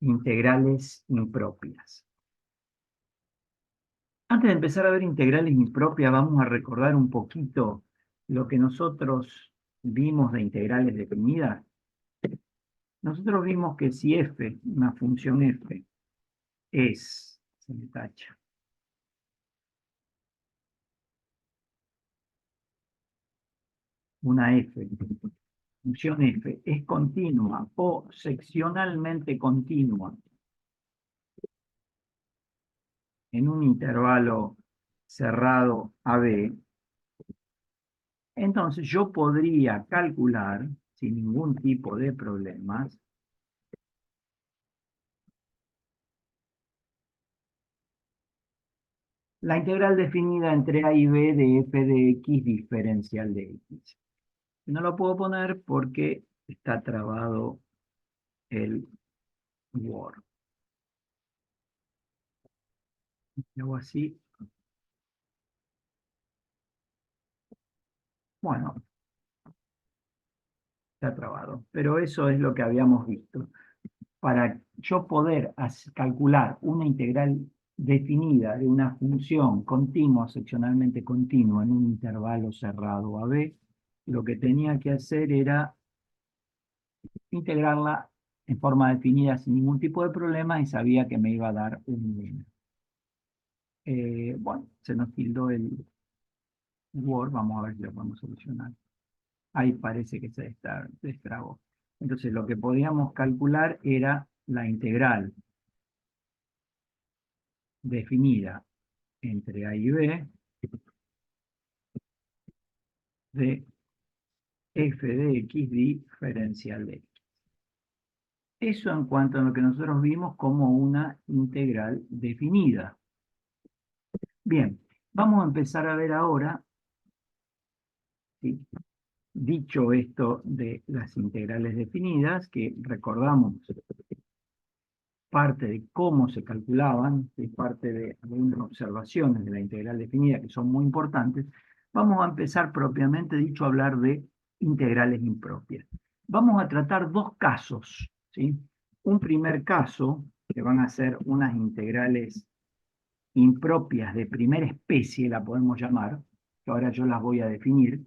integrales impropias. Antes de empezar a ver integrales impropias, vamos a recordar un poquito lo que nosotros vimos de integrales definidas. Nosotros vimos que si f, una función f, se me tacha, una f, función f, es continua o seccionalmente continua en un intervalo cerrado AB, entonces yo podría calcular, sin ningún tipo de problemas, la integral definida entre A y B de f de x diferencial de x. No lo puedo poner porque está trabado el Word. Hago así. Bueno, está trabado. Pero eso es lo que habíamos visto. Para yo poder calcular una integral definida de una función continua, seccionalmente continua, en un intervalo cerrado AB, lo que tenía que hacer era integrarla en forma definida sin ningún tipo de problema y sabía que me iba a dar un número. Bueno, se nos tildó el Word, vamos a ver si lo podemos solucionar. Ahí parece que se destrabó. Entonces lo que podíamos calcular era la integral definida entre A y B de f de x diferencial de x. Eso en cuanto a lo que nosotros vimos como una integral definida. Bien, vamos a empezar a ver ahora, ¿sí? Dicho esto de las integrales definidas, que recordamos parte de cómo se calculaban, y parte de algunas observaciones de la integral definida que son muy importantes, vamos a empezar propiamente dicho a hablar de integrales impropias. Vamos a tratar dos casos, ¿sí? Un primer caso, que van a ser unas integrales impropias de primera especie, la podemos llamar, que ahora yo las voy a definir,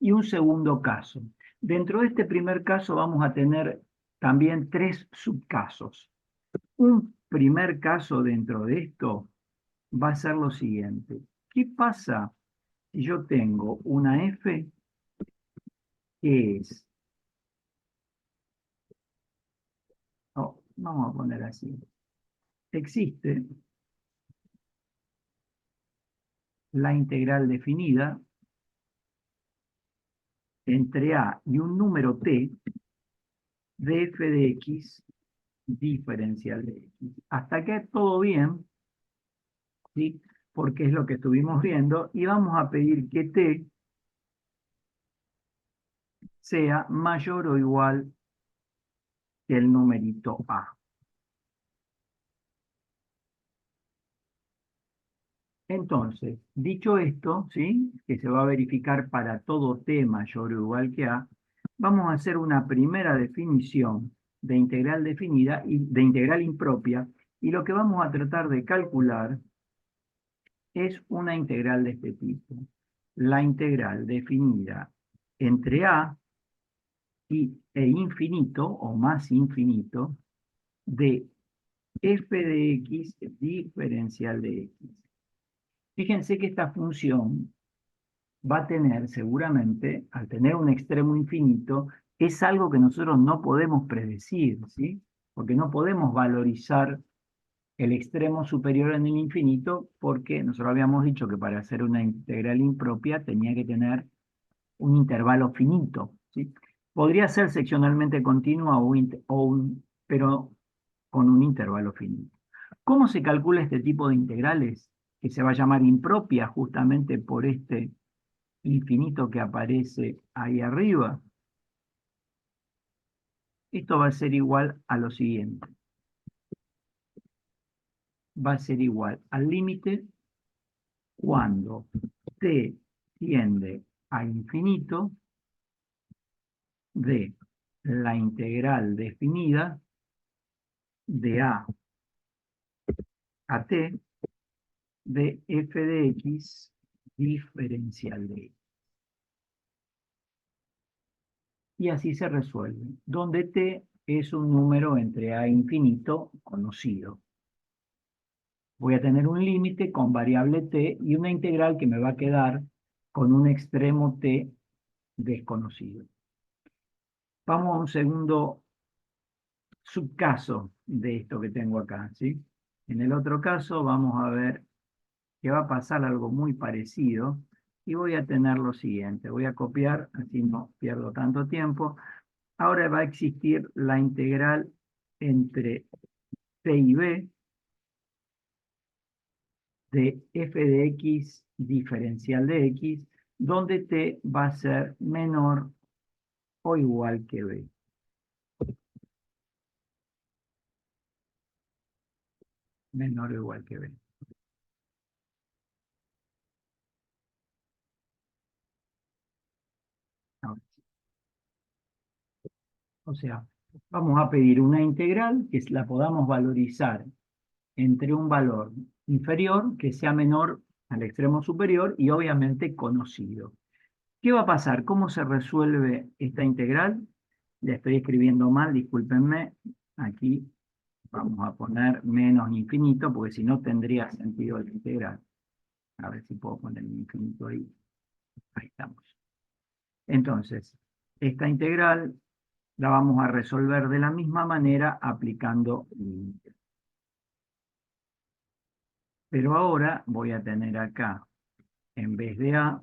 y un segundo caso. Dentro de este primer caso vamos a tener también tres subcasos. Un primer caso dentro de esto va a ser lo siguiente. ¿Qué pasa si yo tengo una f que es, vamos a poner así, existe la integral definida entre a y un número t de f de x diferencial de x? Hasta aquí todo bien, ¿sí? Porque es lo que estuvimos viendo, y vamos a pedir que t sea mayor o igual que el numerito a. Entonces, dicho esto, ¿sí? Que se va a verificar para todo t mayor o igual que a, vamos a hacer una primera definición de integral definida y de integral impropia, y lo que vamos a tratar de calcular es una integral de este tipo. La integral definida entre a e infinito o más infinito de f de x diferencial de x. Fíjense que esta función va a tener seguramente, al tener un extremo infinito, es algo que nosotros no podemos predecir, ¿sí? Porque no podemos valorizar el extremo superior en el infinito, porque nosotros habíamos dicho que para hacer una integral impropia tenía que tener un intervalo finito, ¿sí? Podría ser seccionalmente continua pero con un intervalo finito. ¿Cómo se calcula este tipo de integrales? Que se va a llamar impropia justamente por este infinito que aparece ahí arriba. Esto va a ser igual a lo siguiente. Va a ser igual al límite cuando t tiende a infinito de la integral definida de A a T de f de x diferencial de x. Y así se resuelve, donde t es un número entre a infinito conocido. Voy a tener un límite con variable t y una integral que me va a quedar con un extremo t desconocido. Vamos a un segundo subcaso de esto que tengo acá, ¿sí? En el otro caso vamos a ver que va a pasar algo muy parecido y voy a tener lo siguiente. Voy a copiar, así no pierdo tanto tiempo. Ahora va a existir la integral entre t y b de f de x diferencial de x, donde t va a ser menor o igual que b. Menor o igual que b. Ahora, o sea, vamos a pedir una integral que la podamos valorizar entre un valor inferior que sea menor al extremo superior y obviamente conocido. ¿Qué va a pasar? ¿Cómo se resuelve esta integral? Le estoy escribiendo mal, discúlpenme. Aquí vamos a poner menos infinito, porque si no tendría sentido la integral. A ver si puedo poner el infinito ahí. Ahí estamos. Entonces, esta integral la vamos a resolver de la misma manera aplicando límites. Pero ahora voy a tener acá, en vez de A,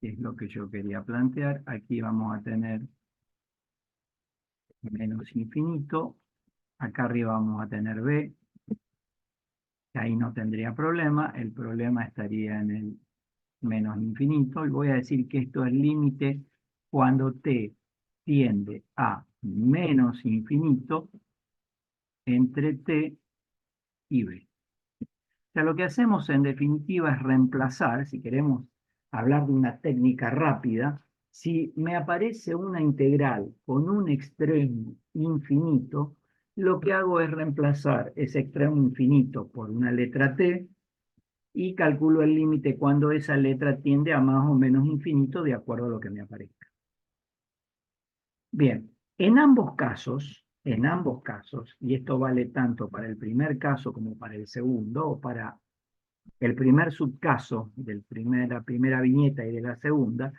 que es lo que yo quería plantear, aquí vamos a tener menos infinito. Acá arriba vamos a tener B, que ahí no tendría problema. El problema estaría en el menos infinito. Y voy a decir que esto es límite cuando t tiende a menos infinito entre t y b. O sea, lo que hacemos en definitiva es reemplazar, si queremos hablar de una técnica rápida, si me aparece una integral con un extremo infinito, lo que hago es reemplazar ese extremo infinito por una letra t y calculo el límite cuando esa letra tiende a más o menos infinito de acuerdo a lo que me aparezca. Bien, en ambos casos, y esto vale tanto para el primer caso como para el segundo, o para el primer subcaso de la primera viñeta y de la segunda,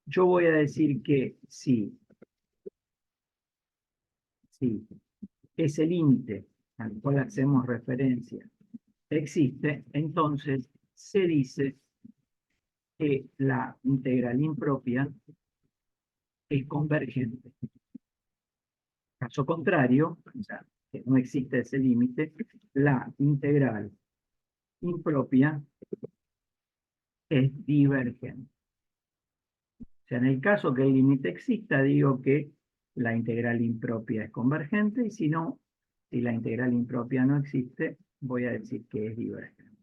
yo voy a decir que si ese límite al cual hacemos referencia existe, entonces se dice que la integral impropia es convergente. Caso contrario, o sea, que no existe ese límite, la integral impropia es divergente. O sea, en el caso que el límite exista, digo que la integral impropia es convergente, y si no, si la integral impropia no existe, voy a decir que es divergente.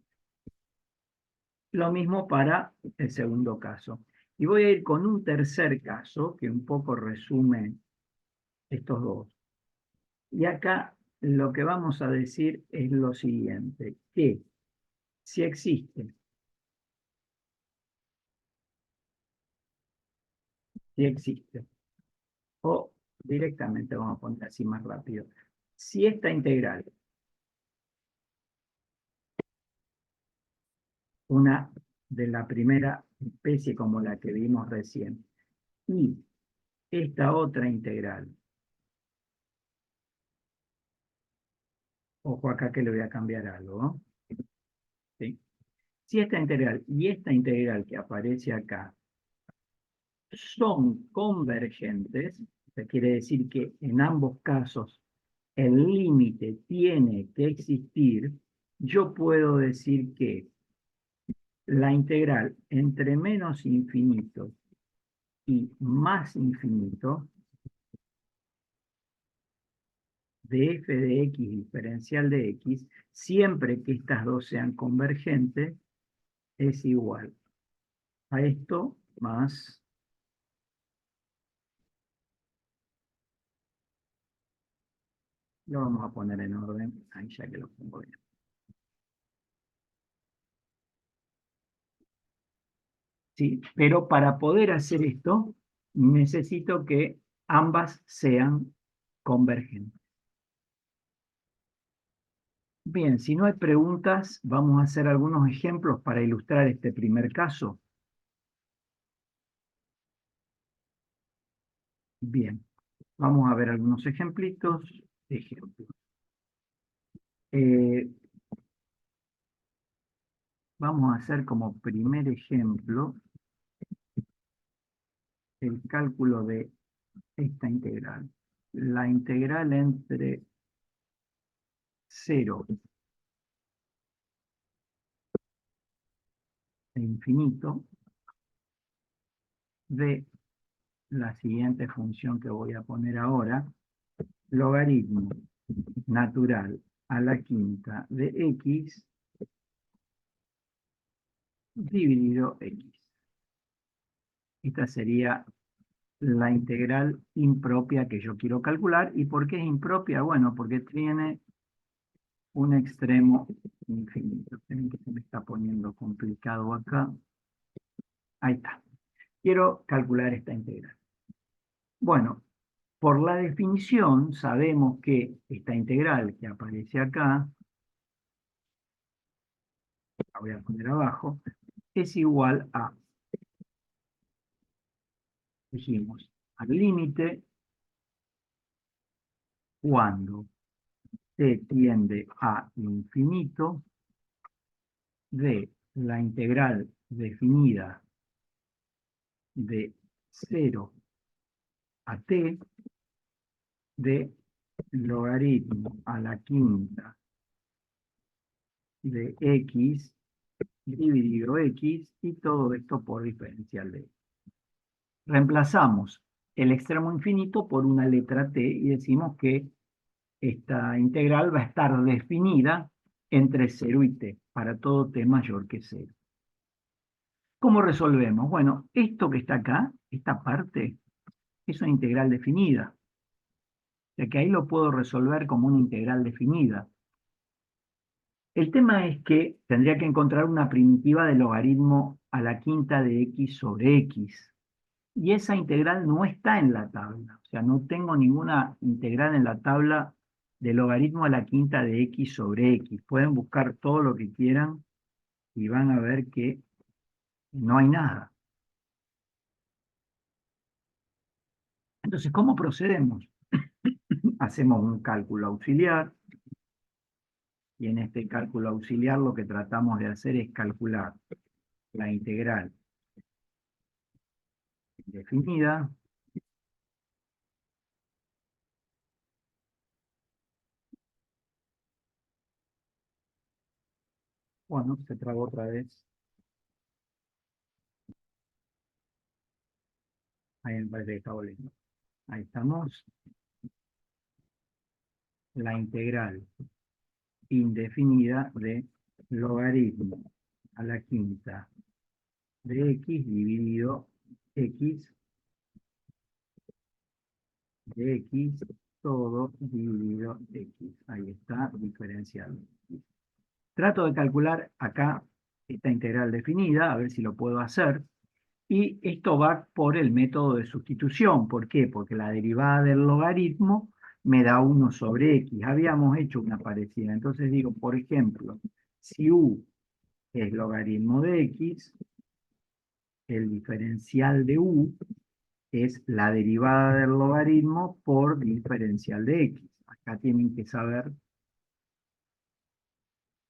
Lo mismo para el segundo caso. Y voy a ir con un tercer caso que un poco resume estos dos. Y acá lo que vamos a decir es lo siguiente, que si existe, si existe, o directamente vamos a poner así más rápido, si esta integral, una de la primera especie como la que vimos recién, y esta otra integral, ojo acá que le voy a cambiar algo, ¿no? ¿Sí? Si esta integral y esta integral que aparece acá son convergentes, que quiere decir que en ambos casos el límite tiene que existir, yo puedo decir que la integral entre menos infinito y más infinito de f de x diferencial de x, siempre que estas dos sean convergentes, es igual a esto más Lo vamos a poner en orden, ahí ya que lo pongo bien. ¿Sí? Pero para poder hacer esto, necesito que ambas sean convergentes. Bien, si no hay preguntas, vamos a hacer algunos ejemplos para ilustrar este primer caso. Bien, vamos a ver algunos ejemplitos. Ejemplos. Eh, Vamos a hacer como primer ejemplo el cálculo de esta integral. La integral entre 0 e infinito de la siguiente función que voy a poner ahora, logaritmo natural a la quinta de x dividido x. Esta sería la integral impropia que yo quiero calcular. ¿Y por qué es impropia? Bueno, porque tiene un extremo infinito. Esperen que se me está poniendo complicado acá. Ahí está. Quiero calcular esta integral. Bueno, por la definición sabemos que esta integral que aparece acá, la voy a poner abajo, es igual a, dijimos, al límite cuando t tiende a infinito de la integral definida de 0 a t de logaritmo a la quinta de x dividido x y todo esto por diferencial de x. Reemplazamos el extremo infinito por una letra t y decimos que esta integral va a estar definida entre 0 y t, para todo t mayor que 0. ¿Cómo resolvemos? Bueno, esto que está acá, esta parte, es una integral definida. O sea que ahí lo puedo resolver como una integral definida. El tema es que tendría que encontrar una primitiva de logaritmo a la quinta de x sobre x. Y esa integral no está en la tabla. O sea, no tengo ninguna integral en la tabla de logaritmo a la quinta de x sobre x. Pueden buscar todo lo que quieran y van a ver que no hay nada. Entonces, ¿cómo procedemos? Hacemos un cálculo auxiliar y en este cálculo auxiliar lo que tratamos de hacer es calcular la integral definida bueno, se trabó otra vez. Ahí me parece que está volviendo. Ahí estamos. La integral indefinida de logaritmo a la quinta de x dividido x de x todo dividido x. Ahí está, diferencial. Trato de calcular acá esta integral definida, a ver si lo puedo hacer. Y esto va por el método de sustitución. ¿Por qué? Porque la derivada del logaritmo me da 1 sobre x. Habíamos hecho una parecida. Entonces digo, por ejemplo, si u es logaritmo de x, el diferencial de u es la derivada del logaritmo por diferencial de x. Acá tienen que saber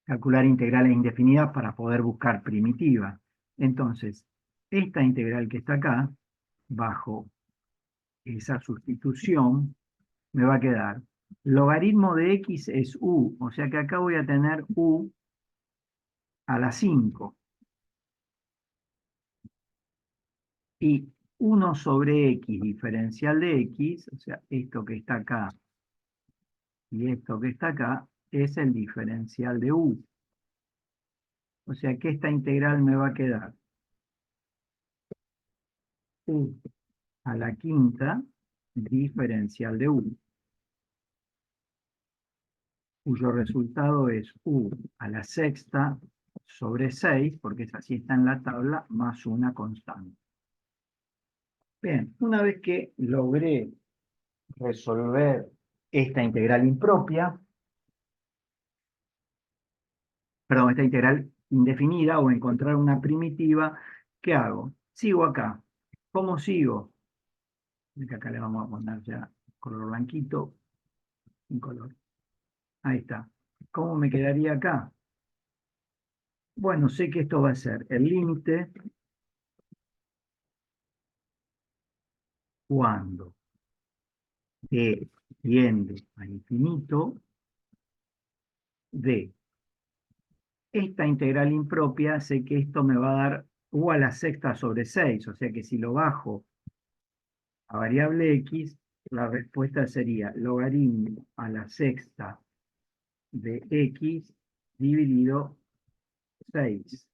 calcular integrales indefinidas para poder buscar primitiva. Entonces, esta integral que está acá, bajo esa sustitución, me va a quedar logaritmo de x es u, o sea que acá voy a tener u a la 5. Y 1 sobre x diferencial de x, o sea, esto que está acá y esto que está acá, es el diferencial de u. O sea que esta integral me va a quedar u a la quinta diferencial de u. cuyo resultado es u a la sexta sobre 6, porque es así está en la tabla, más una constante. Bien, una vez que logré resolver esta integral impropia, perdón, esta integral indefinida o encontrar una primitiva, ¿qué hago? Sigo acá. ¿Cómo sigo? Acá le vamos a poner ya color blanquito, un color. Ahí está. ¿Cómo me quedaría acá? Bueno, sé que esto va a ser el límite cuando t tiende a infinito de esta integral impropia, sé que esto me va a dar u a la sexta sobre 6, o sea que si lo bajo a variable x, la respuesta sería logaritmo a la sexta de x dividido 6.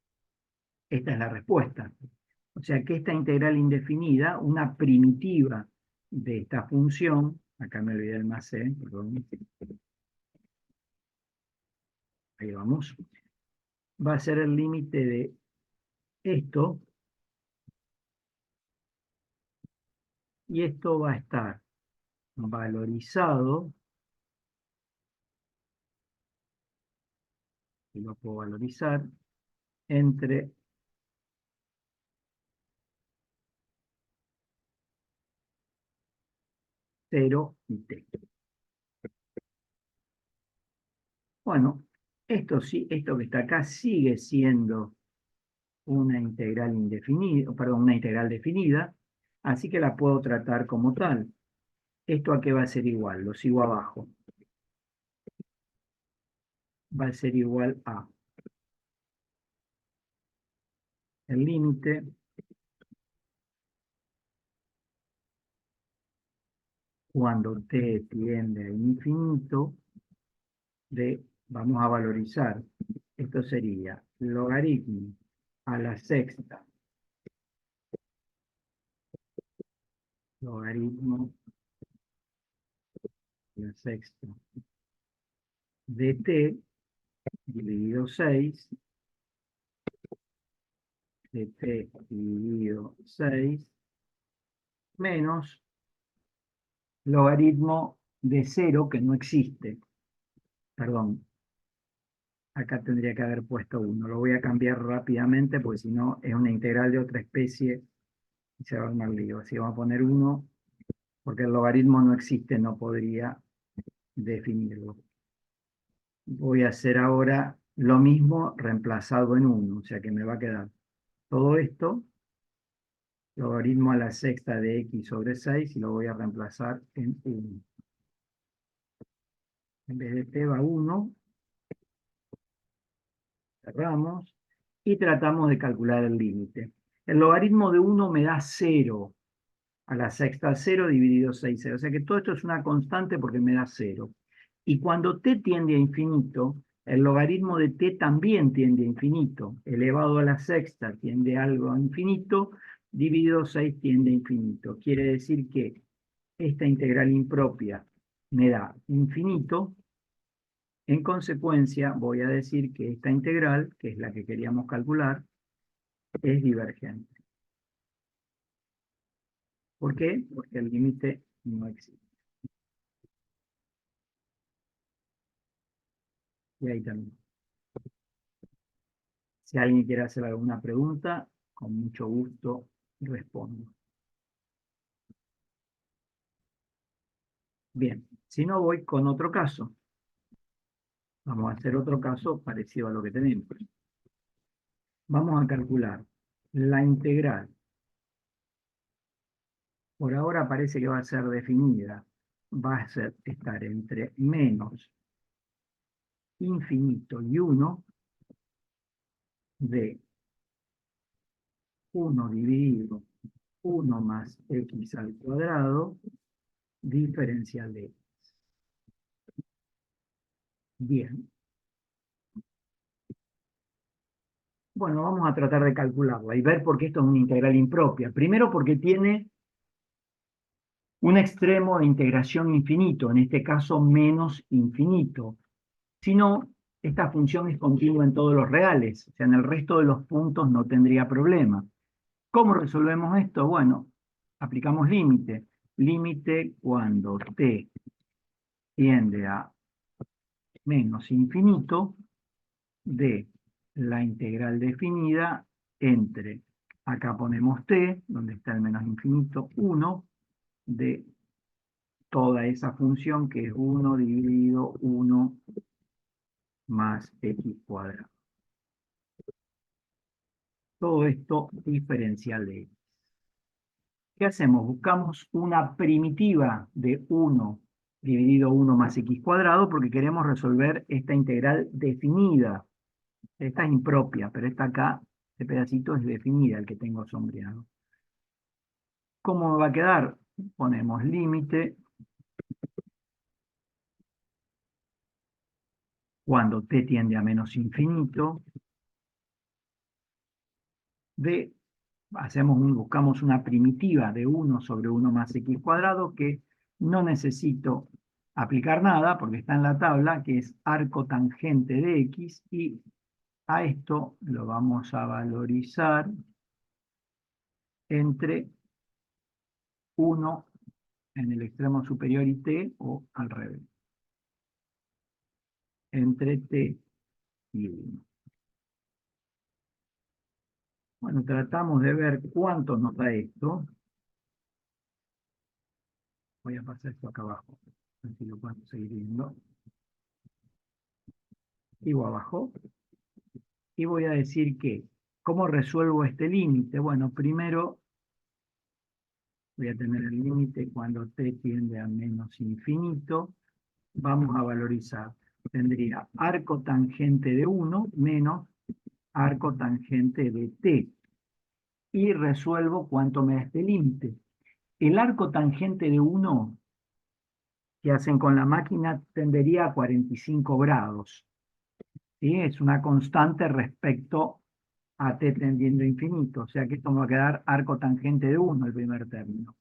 Esta es la respuesta. O sea que esta integral indefinida, una primitiva de esta función, acá me olvidé el más c, perdón, ahí vamos, va a ser el límite de esto, y esto va a estar valorizado, y lo puedo valorizar, entre 0 y t. Bueno, esto sí, esto que está acá sigue siendo una integral indefinida, perdón, una integral definida, así que la puedo tratar como tal. ¿Esto a qué va a ser igual? Lo sigo abajo. Va a ser igual a el límite cuando t tiende a infinito de, vamos a valorizar, esto sería logaritmo a la sexta, logaritmo a la sexta de t dividido 6, de t dividido 6, menos logaritmo de 0 que no existe. Perdón, acá tendría que haber puesto 1. Lo voy a cambiar rápidamente porque si no es una integral de otra especie y se va a armar lío. Así vamos a poner 1 porque el logaritmo no existe, no podría definirlo. Voy a hacer ahora lo mismo reemplazado en 1, o sea que me va a quedar todo esto, logaritmo a la sexta de x sobre 6, y lo voy a reemplazar en 1. En vez de t va 1, cerramos y tratamos de calcular el límite. El logaritmo de 1 me da 0, a la sexta 0 dividido 6, 0. O sea que todo esto es una constante porque me da 0. Y cuando t tiende a infinito, el logaritmo de t también tiende a infinito. Elevado a la sexta tiende algo a infinito, dividido 6 tiende a infinito. Quiere decir que esta integral impropia me da infinito. En consecuencia, voy a decir que esta integral, que es la que queríamos calcular, es divergente. ¿Por qué? Porque el límite no existe. Y ahí también. Si alguien quiere hacer alguna pregunta, con mucho gusto respondo. Bien, si no voy con otro caso. Vamos a hacer otro caso parecido a lo que tenemos. Vamos a calcular la integral. Por ahora parece que va a ser definida. Va a estar entre menos infinito y 1 de 1 dividido 1 más x al cuadrado diferencial de x. Bien. Bueno, vamos a tratar de calcularla y ver por qué esto es una integral impropia. Primero porque tiene un extremo de integración infinito, en este caso menos infinito. Si no, esta función es continua en todos los reales, o sea, en el resto de los puntos no tendría problema. ¿Cómo resolvemos esto? Bueno, aplicamos límite. Límite cuando t tiende a menos infinito de la integral definida entre, acá ponemos t, donde está el menos infinito, 1 de toda esa función que es 1 dividido 1 más x cuadrado. Todo esto diferencial de x. ¿Qué hacemos? Buscamos una primitiva de 1 dividido 1 más x cuadrado porque queremos resolver esta integral definida. Esta es impropia, pero esta acá, este pedacito es definida, el que tengo sombreado. ¿Cómo me va a quedar? Ponemos límite cuando t tiende a menos infinito de, buscamos una primitiva de 1 sobre 1 más x cuadrado que no necesito aplicar nada porque está en la tabla, que es arco tangente de x, y a esto lo vamos a valorizar entre 1 en el extremo superior y t, o al revés, entre t y 1. Bueno, tratamos de ver cuánto nos da esto. Voy a pasar esto acá abajo, así lo puedo seguir viendo. Sigo abajo. Y voy a decir que, ¿cómo resuelvo este límite? Bueno, primero voy a tener el límite cuando t tiende a menos infinito. Vamos a valorizar. Tendría arco tangente de 1 menos arco tangente de t. Y resuelvo cuánto me da este límite. El arco tangente de 1 que hacen con la máquina tendería a 45 grados. ¿Sí? Es una constante respecto a t tendiendo a infinito. O sea que esto me va a quedar arco tangente de 1 el primer término.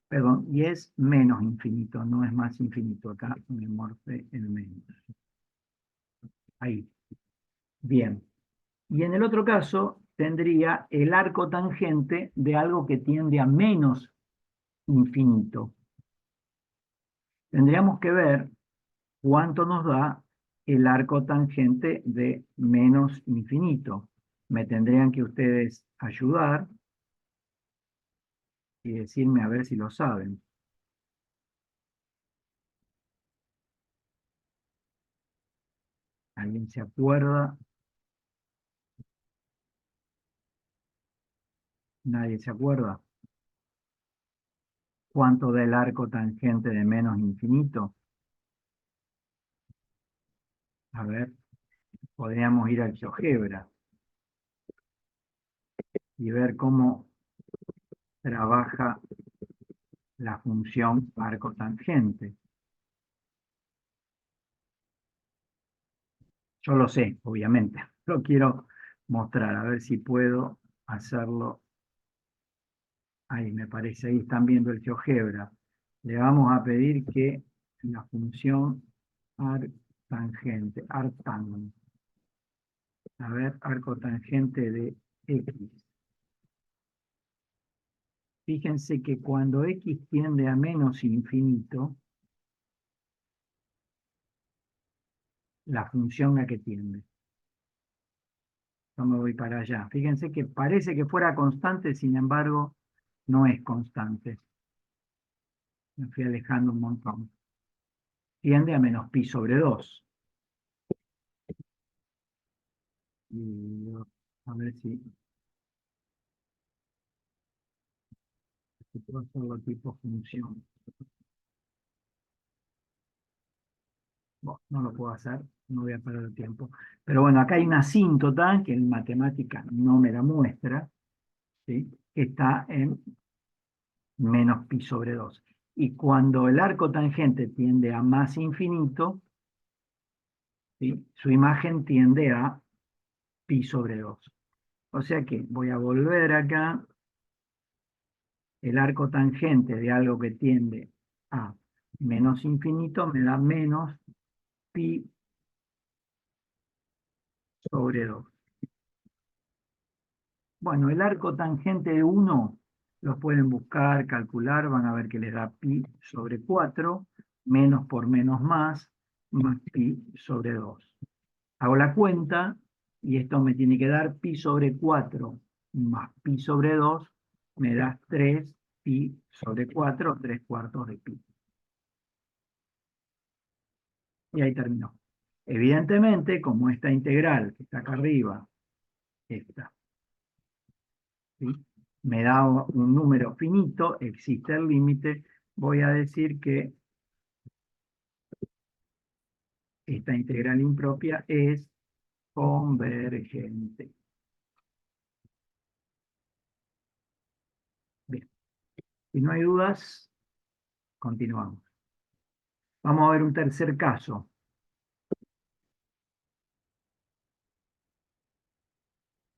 Perdón, y es menos infinito, no es más infinito. Acá me morfe el menos. Ahí. Bien. Y en el otro caso tendría el arco tangente de algo que tiende a menos infinito. Tendríamos que ver cuánto nos da el arco tangente de menos infinito. Me tendrían que ustedes ayudar y decirme a ver si lo saben. ¿Alguien se acuerda? ¿Nadie se acuerda? ¿Cuánto da el arco tangente de menos infinito? A ver, podríamos ir al GeoGebra y ver cómo trabaja la función arco tangente. Yo lo sé, obviamente. Lo quiero mostrar, a ver si puedo hacerlo. Ahí me parece, ahí están viendo el GeoGebra. Le vamos a pedir que la función arctangente, arctang, a ver, arco tangente de x. Fíjense que cuando x tiende a menos infinito, la función a que tiende. Yo me voy para allá. Fíjense que parece que fuera constante, sin embargo, no es constante. Me fui alejando un montón. Tiende a menos pi sobre 2. Y a ver si puedo hacerlo tipo función. Bueno, no lo puedo hacer, no voy a perder el tiempo. Pero bueno, acá hay una asíntota que en matemática no me la muestra, ¿sí? Que está en menos pi sobre 2. Y cuando el arco tangente tiende a más infinito, ¿sí? Su imagen tiende a pi sobre 2. O sea que voy a volver acá, el arco tangente de algo que tiende a menos infinito me da menos pi sobre 2. Bueno, el arco tangente de 1 lo pueden buscar, calcular, van a ver que les da pi sobre 4, menos por menos más pi sobre 2. Hago la cuenta y esto me tiene que dar pi sobre 4 más pi sobre 2, me da 3 pi sobre 4, 3 cuartos de pi. Y ahí terminó. Evidentemente, como esta integral que está acá arriba, esta, ¿sí?, me da un número finito, existe el límite, voy a decir que esta integral impropia es convergente. Bien, si no hay dudas, continuamos. Vamos a ver un tercer caso.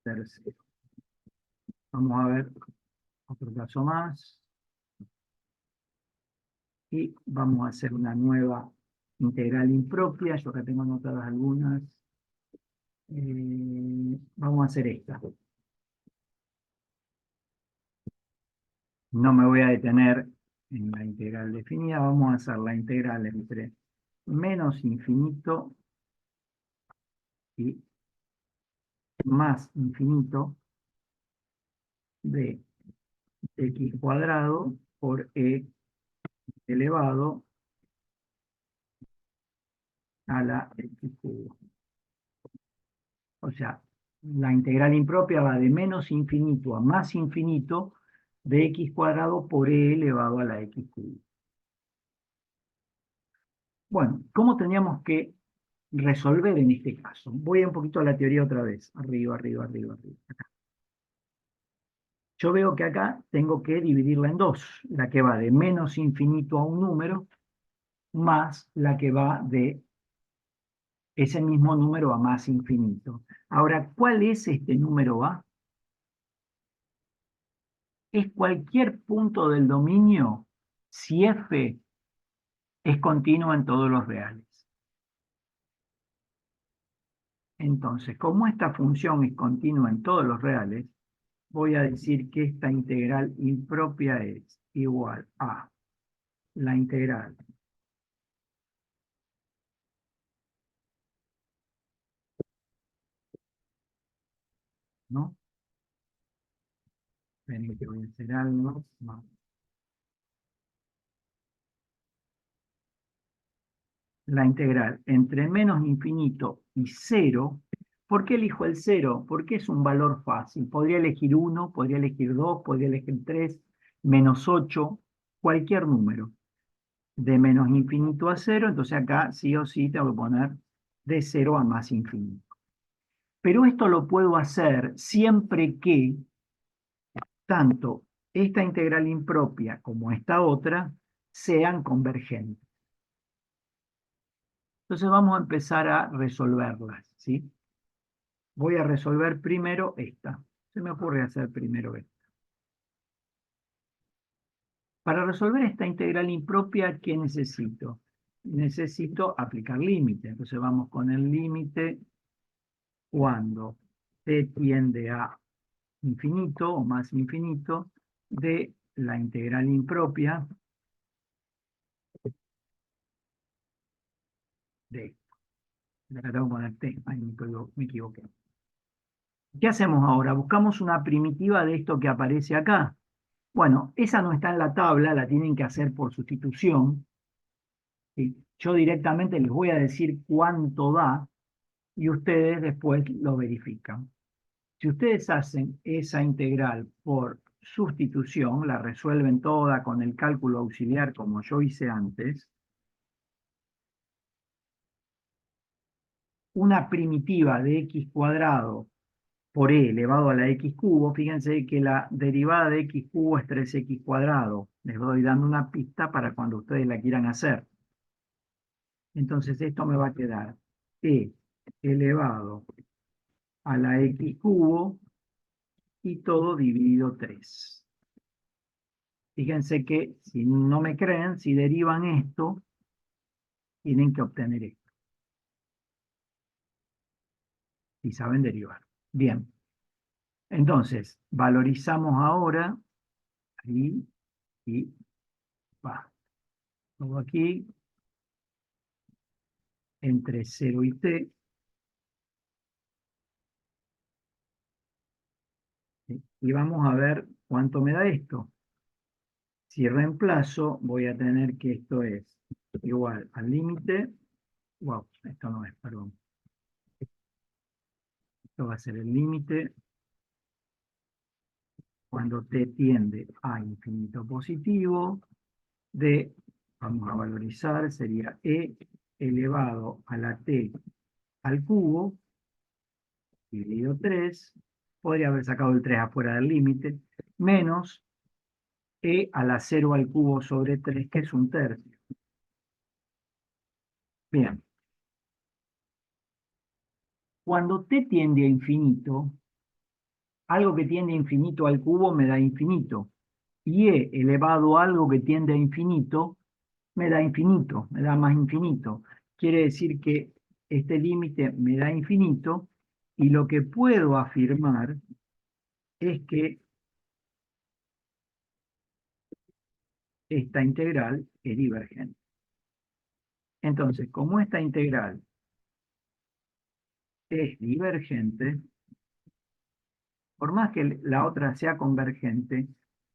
Tercero. Vamos a ver otro caso más. Y vamos a hacer una nueva integral impropia. Yo acá tengo anotadas algunas. Vamos a hacer esta. No me voy a detener en la integral definida. Vamos a hacer la integral entre menos infinito y más infinito de x cuadrado por e elevado a la x cubo. O sea, la integral impropia va de menos infinito a más infinito de x cuadrado por e elevado a la x cubo. Bueno, ¿cómo teníamos que resolver en este caso? Voy un poquito a la teoría otra vez. Arriba, arriba, arriba, arriba. Acá. Yo veo que acá tengo que dividirla en dos. La que va de menos infinito a un número más la que va de ese mismo número a más infinito. Ahora, ¿cuál es este número A? Es cualquier punto del dominio si f es continuo en todos los reales. Entonces, como esta función es continua en todos los reales, voy a decir que esta integral impropia es igual a la integral ¿no? Ven que voy a hacer algo más. La integral entre menos infinito y 0. ¿Por qué elijo el 0? Porque es un valor fácil. Podría elegir 1, podría elegir 2, podría elegir 3, menos 8, cualquier número. De menos infinito a 0, entonces acá sí o sí tengo que poner de 0 a más infinito. Pero esto lo puedo hacer siempre que tanto esta integral impropia como esta otra sean convergentes. Entonces vamos a empezar a resolverlas, ¿sí? Voy a resolver primero esta. Se me ocurre hacer primero esta. Para resolver esta integral impropia, ¿qué necesito? Necesito aplicar límite. Entonces vamos con el límite cuando t tiende a infinito o más infinito de la integral impropia de esto. Acá tengo que poner t. Ay, me equivoqué. ¿Qué hacemos ahora? Buscamos una primitiva de esto que aparece acá. Bueno, esa no está en la tabla, la tienen que hacer por sustitución. ¿Sí? Yo directamente les voy a decir cuánto da y ustedes después lo verifican. Si ustedes hacen esa integral por sustitución, la resuelven toda con el cálculo auxiliar como yo hice antes, una primitiva de x cuadrado por e elevado a la x cubo, fíjense que la derivada de x cubo es 3x cuadrado. Les doy dando una pista para cuando ustedes la quieran hacer. Entonces esto me va a quedar e elevado a la x cubo y todo dividido 3. Fíjense que si no me creen, si derivan esto, tienen que obtener esto. si saben derivar. Bien, entonces, valorizamos ahora, ahí, y va. Todo aquí, entre 0 y t, ¿sí? Y vamos a ver cuánto me da esto. Si reemplazo, voy a tener que esto es igual al límite, wow, esto no es, perdón. Esto va a ser el límite cuando t tiende a infinito positivo de, vamos a valorizar, sería e elevado a la t al cubo, dividido 3, podría haber sacado el 3 afuera del límite, menos e a la 0 al cubo sobre 3, que es un tercio. Bien, cuando t tiende a infinito, algo que tiende a infinito al cubo me da infinito, y e elevado a algo que tiende a infinito, me da más infinito. Quiere decir que este límite me da infinito, y lo que puedo afirmar es que esta integral es divergente. Entonces, como esta integral es divergente, por más que la otra sea convergente,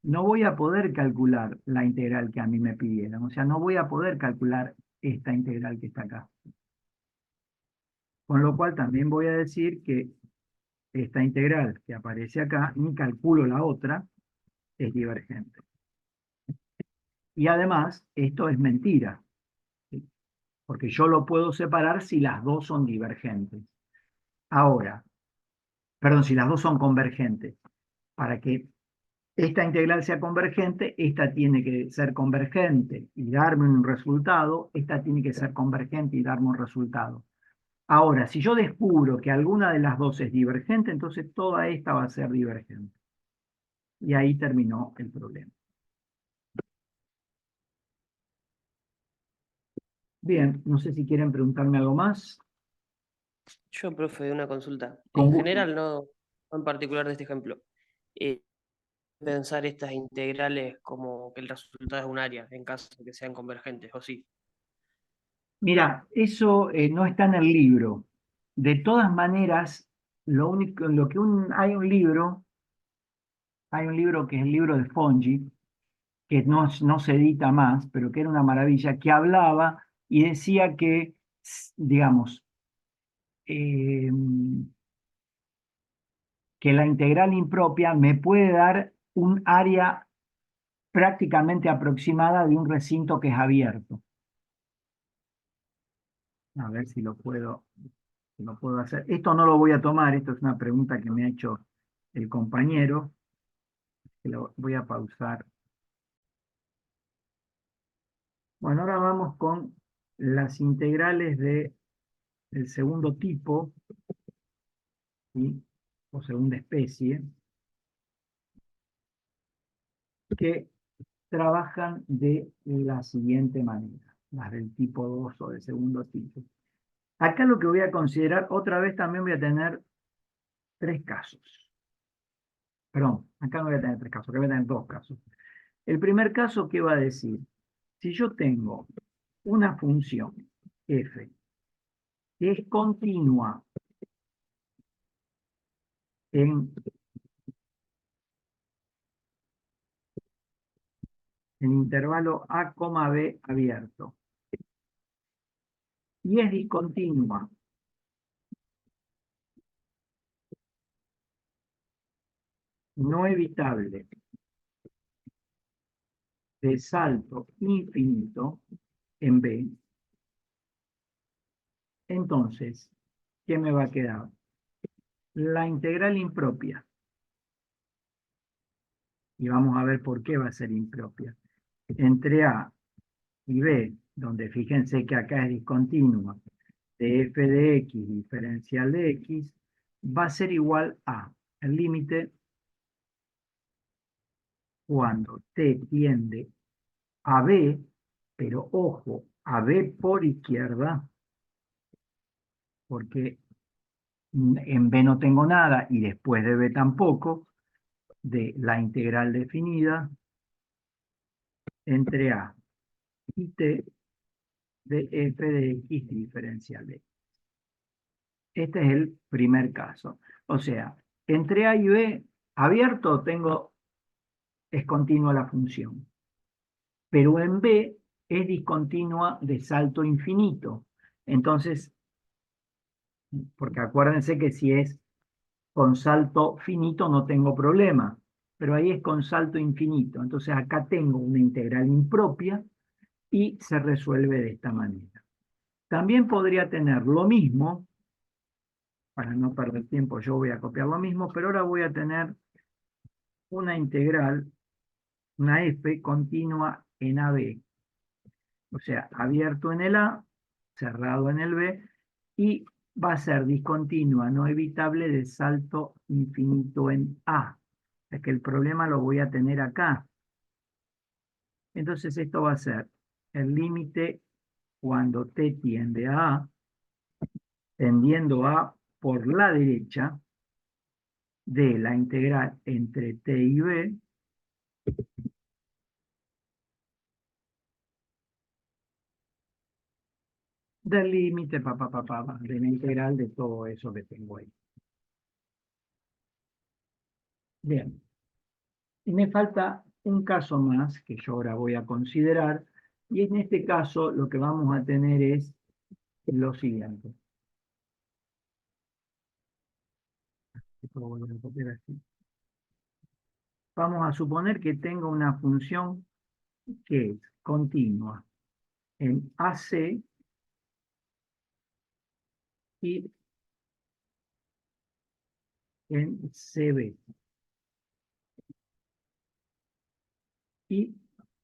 no voy a poder calcular la integral que a mí me pidieron. O sea, no voy a poder calcular esta integral que está acá. Con lo cual también voy a decir que esta integral que aparece acá, ni calculo la otra, es divergente. Y además, esto es mentira, ¿sí? Porque yo lo puedo separar si las dos son divergentes. Ahora, perdón, si las dos son convergentes. Para que esta integral sea convergente, esta tiene que ser convergente y darme un resultado, esta tiene que ser convergente y darme un resultado. Ahora, si yo descubro que alguna de las dos es divergente, entonces toda esta va a ser divergente. Y ahí terminó el problema. Bien, no sé si quieren preguntarme algo más. Yo, profe, de una consulta. Con En gusto. general, no en particular de este ejemplo. Eh, Pensar estas integrales como que el resultado es un área, en caso de que sean convergentes, o sí. Mira, eso no está en el libro. De todas maneras, lo único, lo que hay un libro que es el libro de Fongi, que no se edita más, pero que era una maravilla, que hablaba y decía que, digamos, eh, que la integral impropia me puede dar un área prácticamente aproximada de un recinto que es abierto. A ver si lo puedo hacer. Esto no lo voy a tomar, esto es una pregunta que me ha hecho el compañero, que lo voy a pausar. Bueno, ahora vamos con las integrales del segundo tipo, ¿sí? O segunda especie, que trabajan de la siguiente manera, las del tipo 2 o del segundo tipo. Acá lo que voy a considerar, otra vez también voy a tener tres casos. Perdón, acá no voy a tener tres casos, acá voy a tener dos casos. El primer caso, ¿qué va a decir? Si yo tengo una función f que es continua en el intervalo a, b abierto y es discontinua no evitable de salto infinito en B, entonces, ¿qué me va a quedar? La integral impropia. Y vamos a ver por qué va a ser impropia. Entre A y B, donde fíjense que acá es discontinua, de f de x diferencial de x, va a ser igual a el límite cuando t tiende a B, pero ojo, a B por izquierda, porque en B no tengo nada y después de B tampoco, de la integral definida entre A y T de f de x diferencial de x. Este es el primer caso. O sea, entre A y B, abierto es continua la función. Pero en B es discontinua de salto infinito. Entonces, porque acuérdense que si es con salto finito no tengo problema, pero ahí es con salto infinito. Entonces acá tengo una integral impropia y se resuelve de esta manera. También podría tener lo mismo, para no perder tiempo yo voy a copiar lo mismo, pero ahora voy a tener una integral, una f continua en AB, o sea, abierto en el A, cerrado en el B, y va a ser discontinua, no evitable, de salto infinito en A. Es que el problema lo voy a tener acá. Entonces esto va a ser el límite cuando t tiende a A, tendiendo a por la derecha, de la integral entre t y b, del límite de la integral de todo eso que tengo ahí. Bien, y me falta un caso más que yo ahora voy a considerar, y en este caso lo que vamos a tener es lo siguiente. Esto lo voy a copiar así. Vamos a suponer que tengo una función que es continua en AC y en CB. Y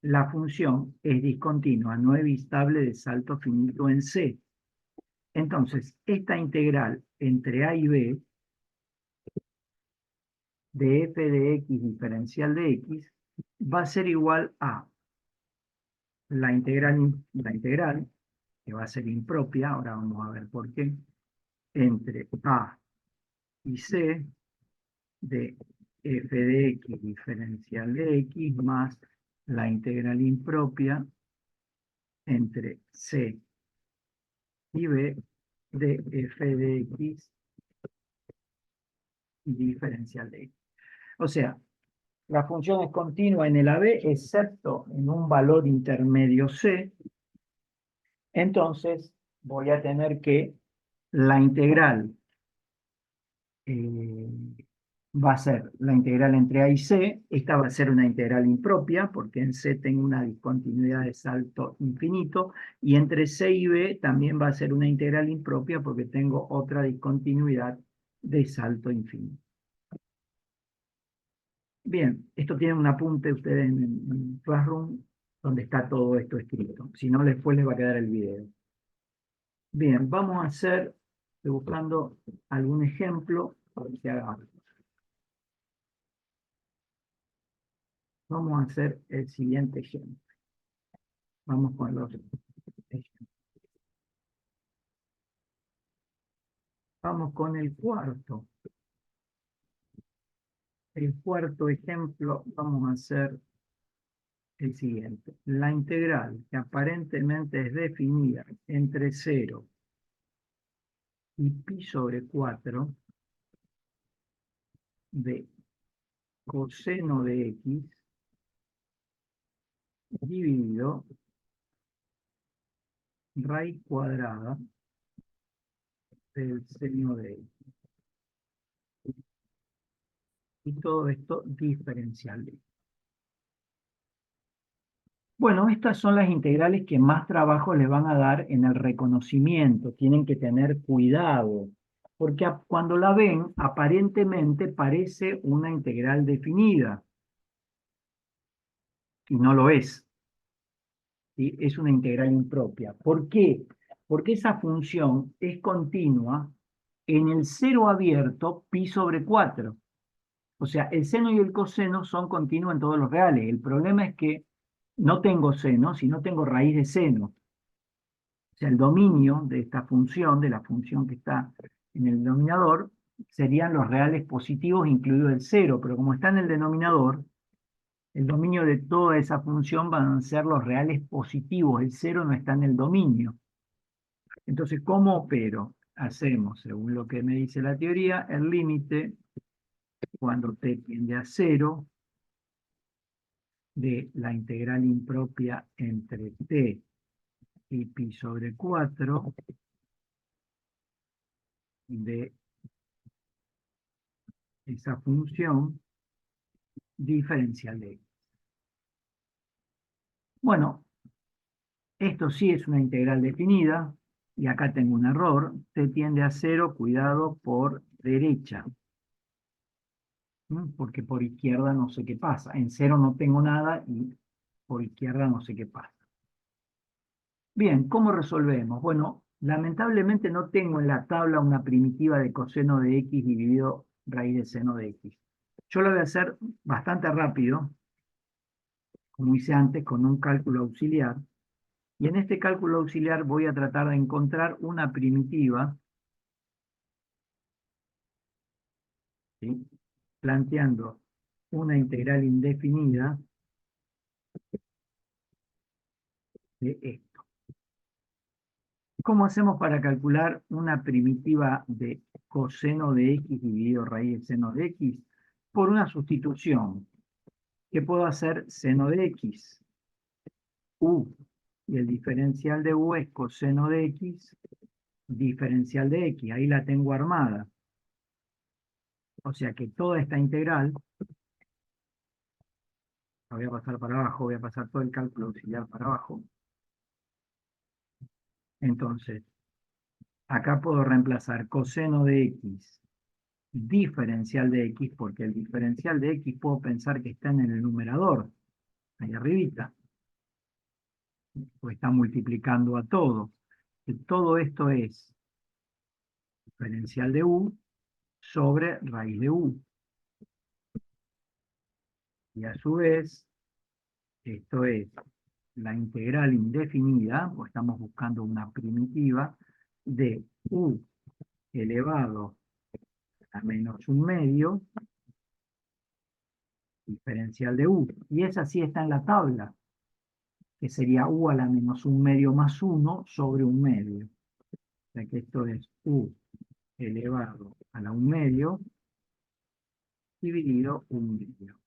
la función es discontinua, no evitable de salto finito en C. Entonces, esta integral entre A y B de f de x diferencial de x va a ser igual a la integral, que va a ser impropia, ahora vamos a ver por qué, entre A y C de f de x diferencial de x más la integral impropia entre C y B de f de x diferencial de x. O sea, la función es continua en el AB, excepto en un valor intermedio C. Entonces, voy a tener que la integral eh, va a ser la integral entre A y C. Esta va a ser una integral impropia, porque en C tengo una discontinuidad de salto infinito, y entre C y B también va a ser una integral impropia, porque tengo otra discontinuidad de salto infinito. Bien, esto tiene un apunte ustedes en Classroom, donde está todo esto escrito. Si no, después les va a quedar el video. Bien, vamos a hacer, estoy buscando algún ejemplo para que hagamos. Vamos a hacer el siguiente ejemplo. Vamos con los ejemplos. Vamos con el cuarto. El cuarto ejemplo vamos a hacer el siguiente. La integral, que aparentemente es definida entre 0 y pi sobre 4 de coseno de x dividido raíz cuadrada del seno de x. Y todo esto diferencial de x. Bueno, estas son las integrales que más trabajo les van a dar en el reconocimiento. Tienen que tener cuidado, porque cuando la ven, aparentemente parece una integral definida, y no lo es. ¿Sí? Es una integral impropia. ¿Por qué? Porque esa función es continua en el cero abierto pi sobre 4. O sea, el seno y el coseno son continuos en todos los reales. El problema es que no tengo seno, sino tengo raíz de seno. O sea, el dominio de esta función, de la función que está en el denominador serían los reales positivos incluido el cero, pero como está en el denominador, el dominio de toda esa función van a ser los reales positivos, el cero no está en el dominio. Entonces, ¿cómo opero? Hacemos, según lo que me dice la teoría, el límite cuando t tiende a cero de la integral impropia entre t y pi sobre 4 de esa función diferencial de x. Bueno, esto sí es una integral definida, y acá tengo un error, t tiende a cero, cuidado por derecha, porque por izquierda no sé qué pasa. En cero no tengo nada y por izquierda no sé qué pasa. Bien, ¿cómo resolvemos? Bueno, lamentablemente no tengo en la tabla una primitiva de coseno de x dividido raíz de seno de x. Yo lo voy a hacer bastante rápido, como hice antes, con un cálculo auxiliar. Y en este cálculo auxiliar voy a tratar de encontrar una primitiva, ¿sí?, planteando una integral indefinida de esto. ¿Cómo hacemos para calcular una primitiva de coseno de x dividido raíz de seno de x? Por una sustitución. ¿Qué puedo hacer? Seno de x, u, y el diferencial de u es coseno de x, diferencial de x. Ahí la tengo armada. O sea que toda esta integral, la voy a pasar para abajo, voy a pasar todo el cálculo auxiliar para abajo. Entonces, acá puedo reemplazar coseno de x, diferencial de x, porque el diferencial de x puedo pensar que está en el numerador, ahí arribita, o está multiplicando a todo. Que todo esto es diferencial de u sobre raíz de u. Y a su vez, esto es la integral indefinida, pues estamos buscando una primitiva, de u elevado a menos un medio, diferencial de u. Y esa sí está en la tabla, que sería u a la menos un medio más 1 sobre un medio. O sea que esto es u elevado a la un medio dividido un medio.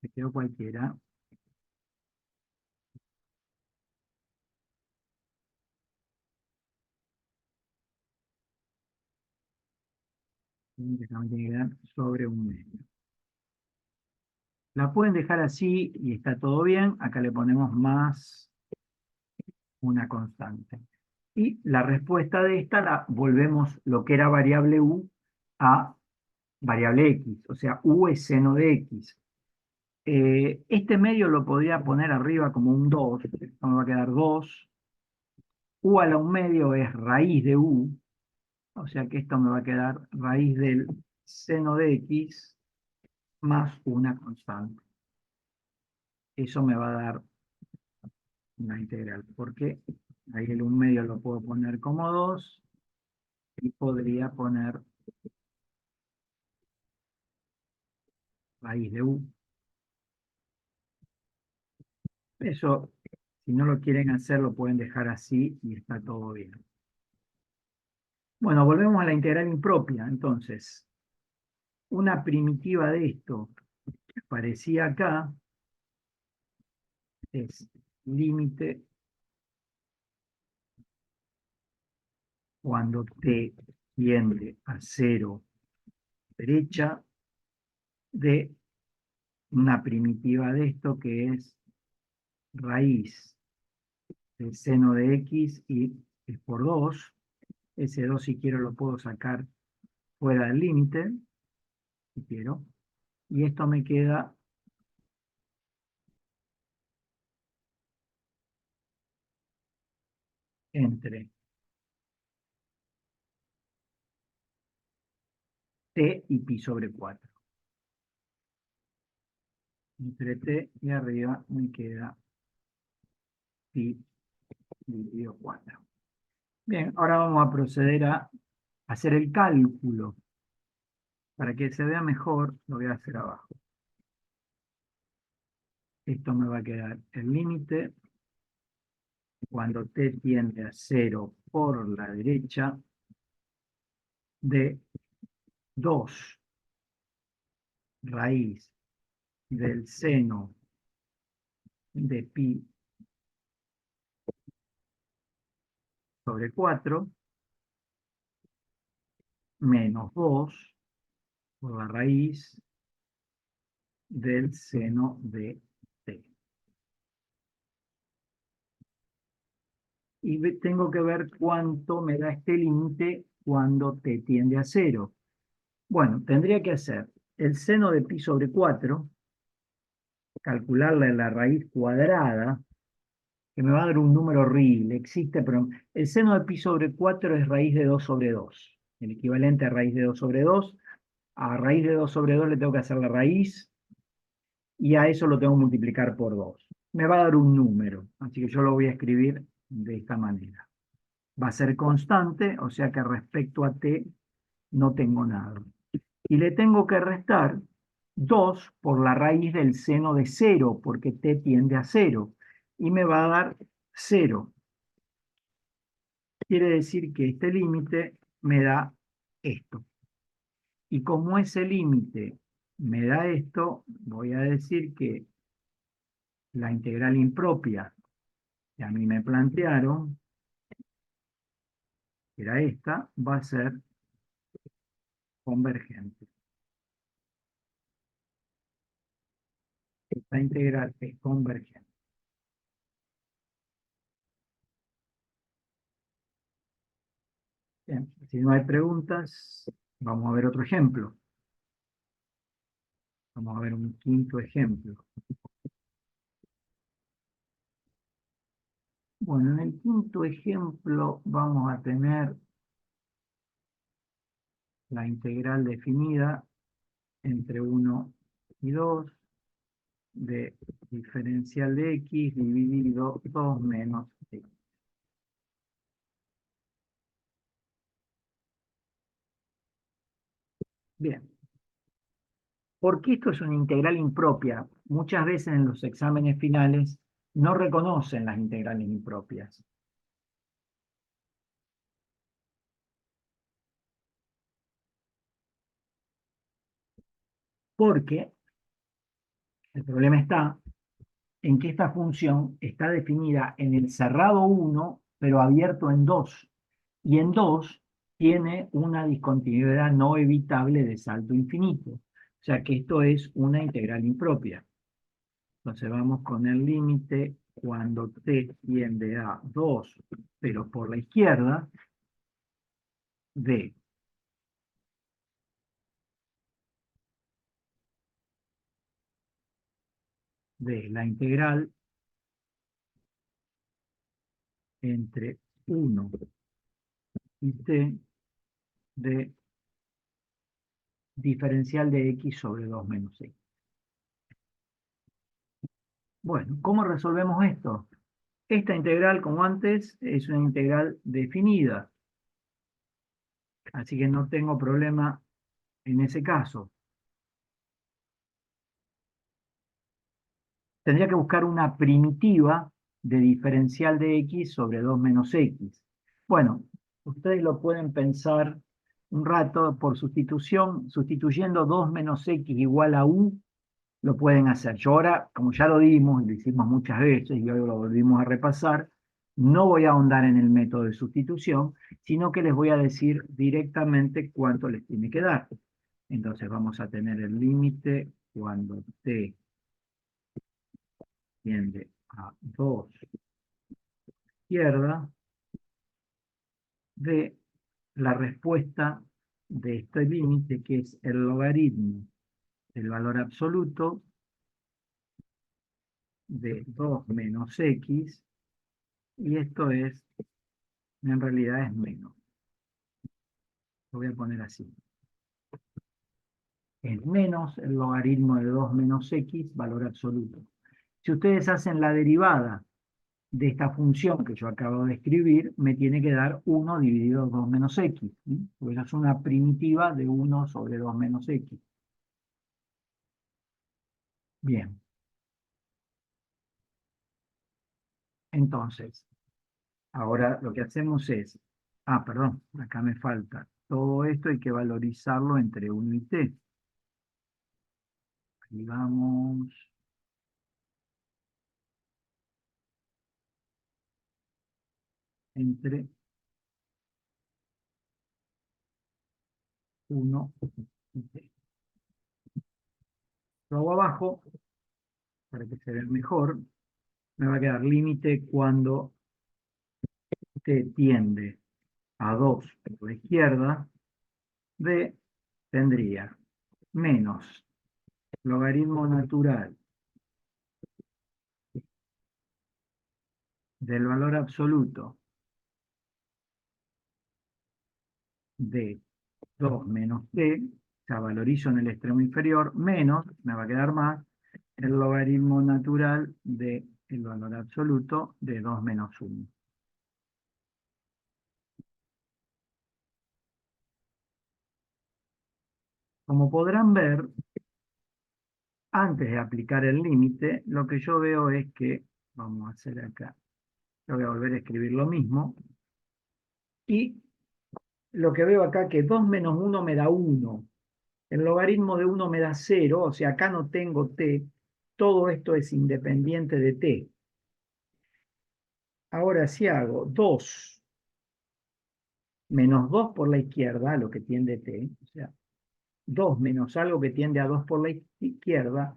Me quedó cualquiera. Sobre un medio. La pueden dejar así y está todo bien. Acá le ponemos más una constante. Y la respuesta de esta la volvemos lo que era variable u a variable x. O sea, u es seno de x. Este medio lo podría poner arriba como un 2. Esto me va a quedar 2. U a la un medio es raíz de u. O sea que esto me va a quedar raíz del seno de x más una constante. Eso me va a dar una integral, porque ahí el 1/2 lo puedo poner como 2 y podría poner raíz de u. Eso, si no lo quieren hacer, lo pueden dejar así y está todo bien. Bueno, volvemos a la integral impropia. Entonces, una primitiva de esto que aparecía acá es límite cuando t tiende a 0 derecha de una primitiva de esto que es raíz del seno de x y es por 2. Ese 2 si quiero lo puedo sacar fuera del límite, si quiero. Y esto me queda entre t y pi sobre 4. Entre t y arriba me queda pi dividido 4. Bien, ahora vamos a proceder a hacer el cálculo. Para que se vea mejor, lo voy a hacer abajo. Esto me va a quedar el límite cuando t tiende a 0 por la derecha de 2 raíz del seno de pi sobre 4 menos 2 por la raíz del seno de t. Y tengo que ver cuánto me da este límite cuando t tiende a 0. Bueno, tendría que hacer el seno de pi sobre 4, calcularle la raíz cuadrada, que me va a dar un número horrible, existe, pero el seno de pi sobre 4 es raíz de 2 sobre 2, el equivalente a raíz de 2 sobre 2. A raíz de 2 sobre 2 le tengo que hacer la raíz, y a eso lo tengo que multiplicar por 2. Me va a dar un número, así que yo lo voy a escribir de esta manera. Va a ser constante, o sea que respecto a t no tengo nada. Y le tengo que restar 2 por la raíz del seno de 0, porque t tiende a 0. Y me va a dar 0. Quiere decir que este límite me da esto. Y como ese límite me da esto, voy a decir que la integral impropia que a mí me plantearon, que era esta, va a ser convergente. Esta integral es convergente. Bien, si no hay preguntas, vamos a ver otro ejemplo. Vamos a ver un quinto ejemplo. Bueno, en el quinto ejemplo vamos a tener la integral definida entre 1 y 2 de diferencial de x dividido 2 menos x. Bien. ¿Por qué esto es una integral impropia? Muchas veces en los exámenes finales no reconocen las integrales impropias. Porque el problema está en que esta función está definida en el cerrado 1, pero abierto en 2. Y en 2 tiene una discontinuidad no evitable de salto infinito. O sea que esto es una integral impropia. Entonces vamos con el límite cuando t tiende a 2, pero por la izquierda, de la integral entre 1 y t de diferencial de x sobre 2 menos x. Bueno, ¿cómo resolvemos esto? Esta integral, como antes, es una integral definida, así que no tengo problema en ese caso. Tendría que buscar una primitiva de diferencial de x sobre 2 menos x. Bueno, ustedes lo pueden pensar un rato por sustitución, sustituyendo 2 menos x igual a u, lo pueden hacer. Yo ahora, como ya lo dimos, y lo hicimos muchas veces y hoy lo volvimos a repasar, no voy a ahondar en el método de sustitución, sino que les voy a decir directamente cuánto les tiene que dar. Entonces vamos a tener el límite cuando t tiende a 2 izquierda de la respuesta de este límite, que es el logaritmo del valor absoluto de 2 menos x, y esto es, en realidad es menos. Lo voy a poner así. Es menos el logaritmo de 2 menos x, valor absoluto. Si ustedes hacen la derivada de esta función que yo acabo de escribir me tiene que dar 1 dividido 2 menos x, ¿sí? Porque es una primitiva de 1 sobre 2 menos x. Bien. Entonces, ahora lo que hacemos es, perdón, acá me falta. Todo esto hay que valorizarlo entre 1 y t. Ahí vamos. Entre 1 y t. Lo hago abajo para que se vea mejor. Me va a quedar límite cuando t tiende a 2 por la izquierda, d tendría menos logaritmo natural del valor absoluto de 2 menos t, o sea, valorizo en el extremo inferior, menos, me va a quedar más, el logaritmo natural del valor absoluto de 2 menos 1. Como podrán ver, antes de aplicar el límite, lo que yo veo es que, vamos a hacer acá, yo voy a volver a escribir lo mismo, y lo que veo acá que 2 menos 1 me da 1, el logaritmo de 1 me da 0, o sea, acá no tengo t, todo esto es independiente de t. Ahora, si hago 2 menos 2 por la izquierda, lo que tiende t, o sea, 2 menos algo que tiende a 2 por la izquierda,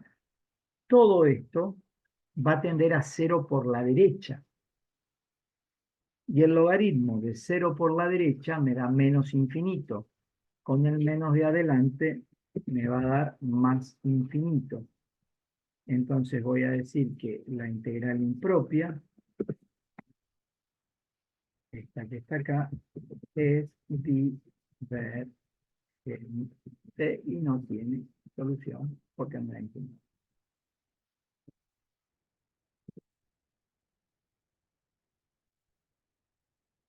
todo esto va a tender a 0 por la derecha. Y el logaritmo de 0 por la derecha me da menos infinito. Con el menos de adelante me va a dar más infinito. Entonces voy a decir que la integral impropia, esta que está acá, es divergente y no tiene solución porque no la entiendo.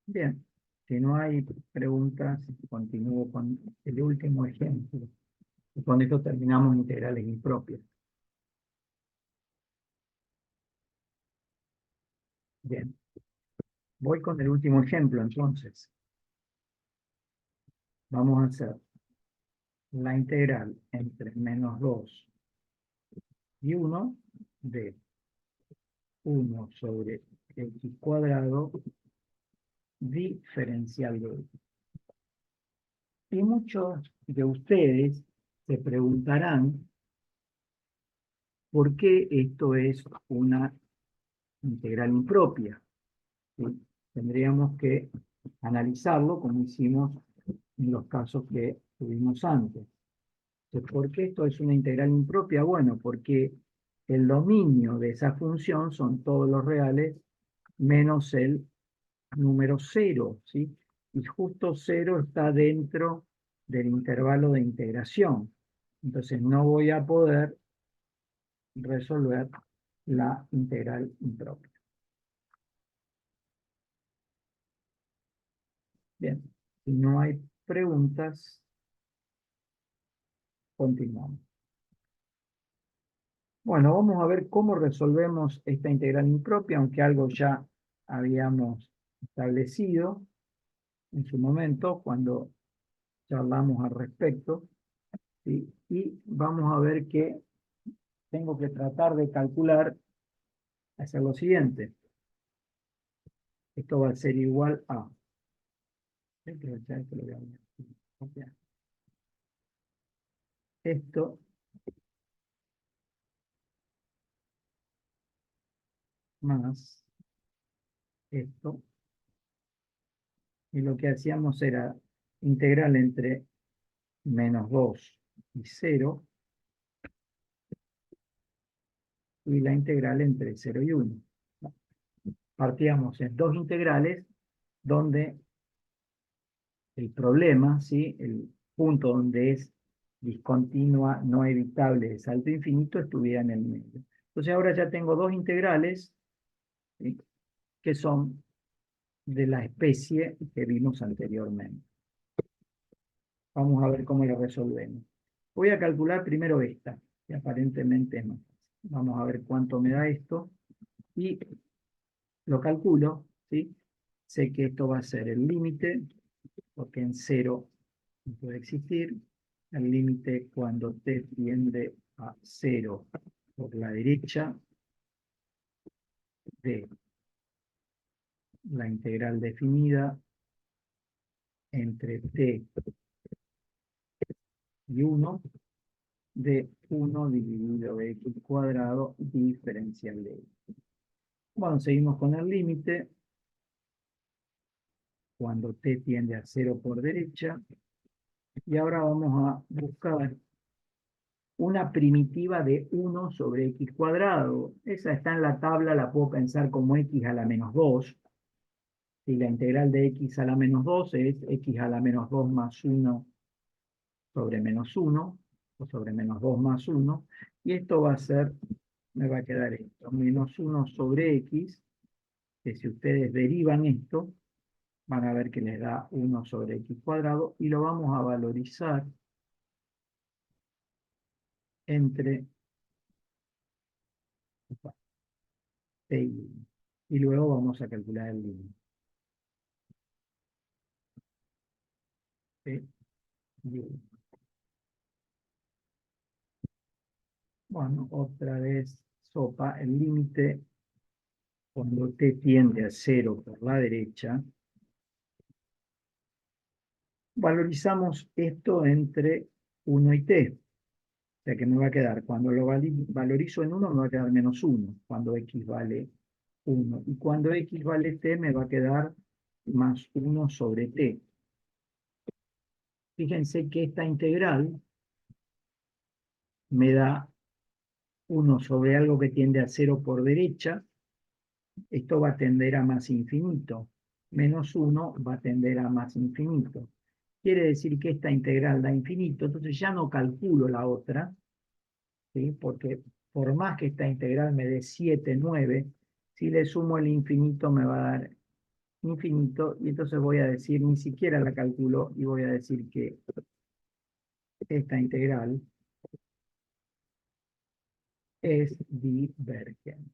Bien, si no hay preguntas, continúo con el último ejemplo. Y con esto terminamos integrales impropias. Bien, voy con el último ejemplo entonces. Vamos a hacer la integral entre menos 2 y 1 de 1 sobre x cuadrado diferencial de x. Y muchos de ustedes se preguntarán por qué esto es una integral impropia. ¿Sí? Tendríamos que analizarlo como hicimos en los casos que tuvimos antes. Entonces, ¿por qué esto es una integral impropia? Bueno, porque el dominio de esa función son todos los reales menos el número 0, ¿sí? Y justo 0 está dentro del intervalo de integración. Entonces no voy a poder resolver la integral impropia. Bien, si no hay preguntas, continuamos. Bueno, vamos a ver cómo resolvemos esta integral impropia, aunque algo ya habíamos establecido en su momento cuando charlamos al respecto. ¿Sí? Y vamos a ver que tengo que tratar de calcular, hacer lo siguiente. Esto va a ser igual a... Esto más esto. Y lo que hacíamos era integral entre menos 2 y 0 y la integral entre 0 y 1. Partíamos en dos integrales donde el problema, ¿sí? El punto donde es discontinua, no evitable, de salto infinito, estuviera en el medio. Entonces ahora ya tengo dos integrales, ¿sí? que son de la especie que vimos anteriormente. Vamos a ver cómo lo resolvemos. Voy a calcular primero esta, que aparentemente es más fácil. Vamos a ver cuánto me da esto y lo calculo, ¿sí? Sé que esto va a ser el límite, porque en cero no puede existir. El límite cuando t tiende a 0 por la derecha de la integral definida entre t y 1 de 1 dividido x cuadrado diferencial de x. Bueno, seguimos con el límite cuando t tiende a 0 por derecha. Y ahora vamos a buscar una primitiva de 1 sobre x cuadrado. Esa está en la tabla, la puedo pensar como x a la menos 2. Si la integral de x a la menos 2 es x a la menos 2 más 1 sobre menos 1, o sobre menos 2 más 1. Y esto va a ser, me va a quedar esto, menos 1 sobre x, que si ustedes derivan esto, van a ver que les da 1 sobre x cuadrado, y lo vamos a valorizar entre t y 1. Y luego vamos a calcular el límite. T y 1. Bueno, otra vez sopa, el límite cuando t tiende a 0 por la derecha, valorizamos esto entre 1 y t. O sea que me va a quedar, cuando lo valorizo en 1, me va a quedar menos 1, cuando x vale 1. Y cuando x vale t, me va a quedar más 1 sobre t. Fíjense que esta integral me da 1 sobre algo que tiende a 0 por derecha. Esto va a tender a más infinito. Menos 1 va a tender a más infinito. Quiere decir que esta integral da infinito, entonces ya no calculo la otra, ¿sí? Porque por más que esta integral me dé 7, 9, si le sumo el infinito me va a dar infinito, y entonces voy a decir, ni siquiera la calculo, y voy a decir que esta integral es divergente.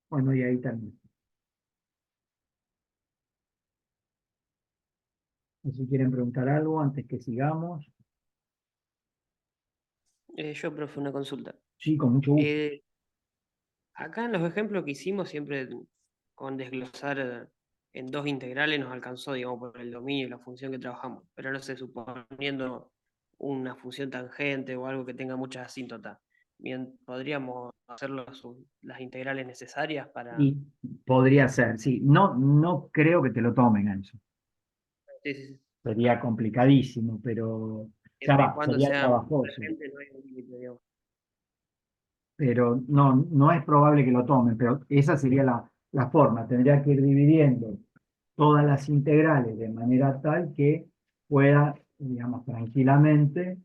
Bueno, y ahí también. Si quieren preguntar algo antes que sigamos. Yo, profe, una consulta. Sí, con mucho gusto. Acá en los ejemplos que hicimos, siempre con desglosar en dos integrales nos alcanzó, digamos, por el dominio y la función que trabajamos. Pero no sé, suponiendo una función tangente o algo que tenga muchas asíntotas, bien, podríamos hacer las integrales necesarias para... Y podría ser, sí. No, no creo que te lo tomen a eso. Sí, sí, sí. Sería complicadísimo, pero ya Siempre y va, cuando sería sean trabajoso. convergentes, no hay un límite, digamos. Pero no, no es probable que lo tomen, pero esa sería la forma. Tendría que ir dividiendo todas las integrales de manera tal que pueda, digamos, tranquilamente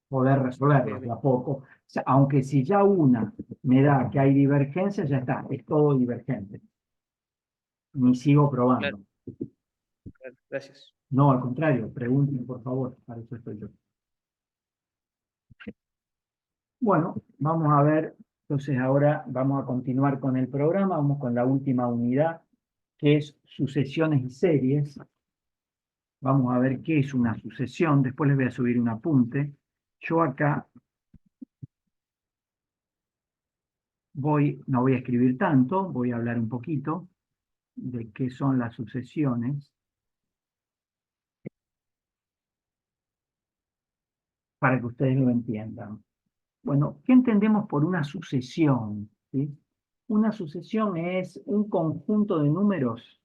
poder Ok, resolverlos de ok. a poco. O sea, aunque si ya una me da que hay divergencia, ya está, es todo divergente. Ni sigo Claro, probando. claro, gracias. No, al contrario, pregunten por favor, para eso estoy yo. Bueno, vamos a ver, entonces ahora vamos a continuar con el programa, vamos con la última unidad, que es sucesiones y series. Vamos a ver qué es una sucesión, después les voy a subir un apunte. Yo acá no voy a escribir tanto, voy a hablar un poquito de qué son las sucesiones, para que ustedes lo entiendan. Bueno, ¿qué entendemos por una sucesión? ¿Sí? Una sucesión es un conjunto de números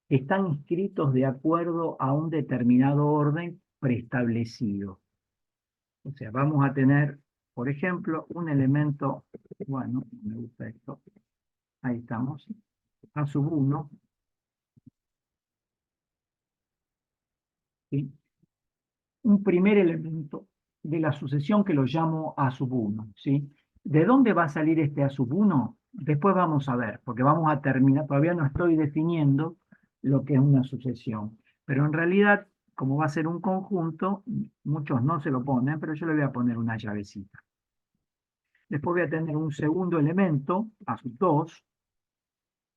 que están inscritos de acuerdo a un determinado orden preestablecido. O sea, vamos a tener, por ejemplo, un elemento, bueno, me gusta esto, ahí estamos, A sub 1, ¿sí? Un primer elemento de la sucesión que lo llamo A sub 1, ¿sí? ¿De dónde va a salir este A sub 1? Después vamos a ver, porque vamos a terminar, todavía no estoy definiendo lo que es una sucesión, pero en realidad, como va a ser un conjunto, muchos no se lo ponen, pero yo le voy a poner una llavecita. Después voy a tener un segundo elemento, A sub 2,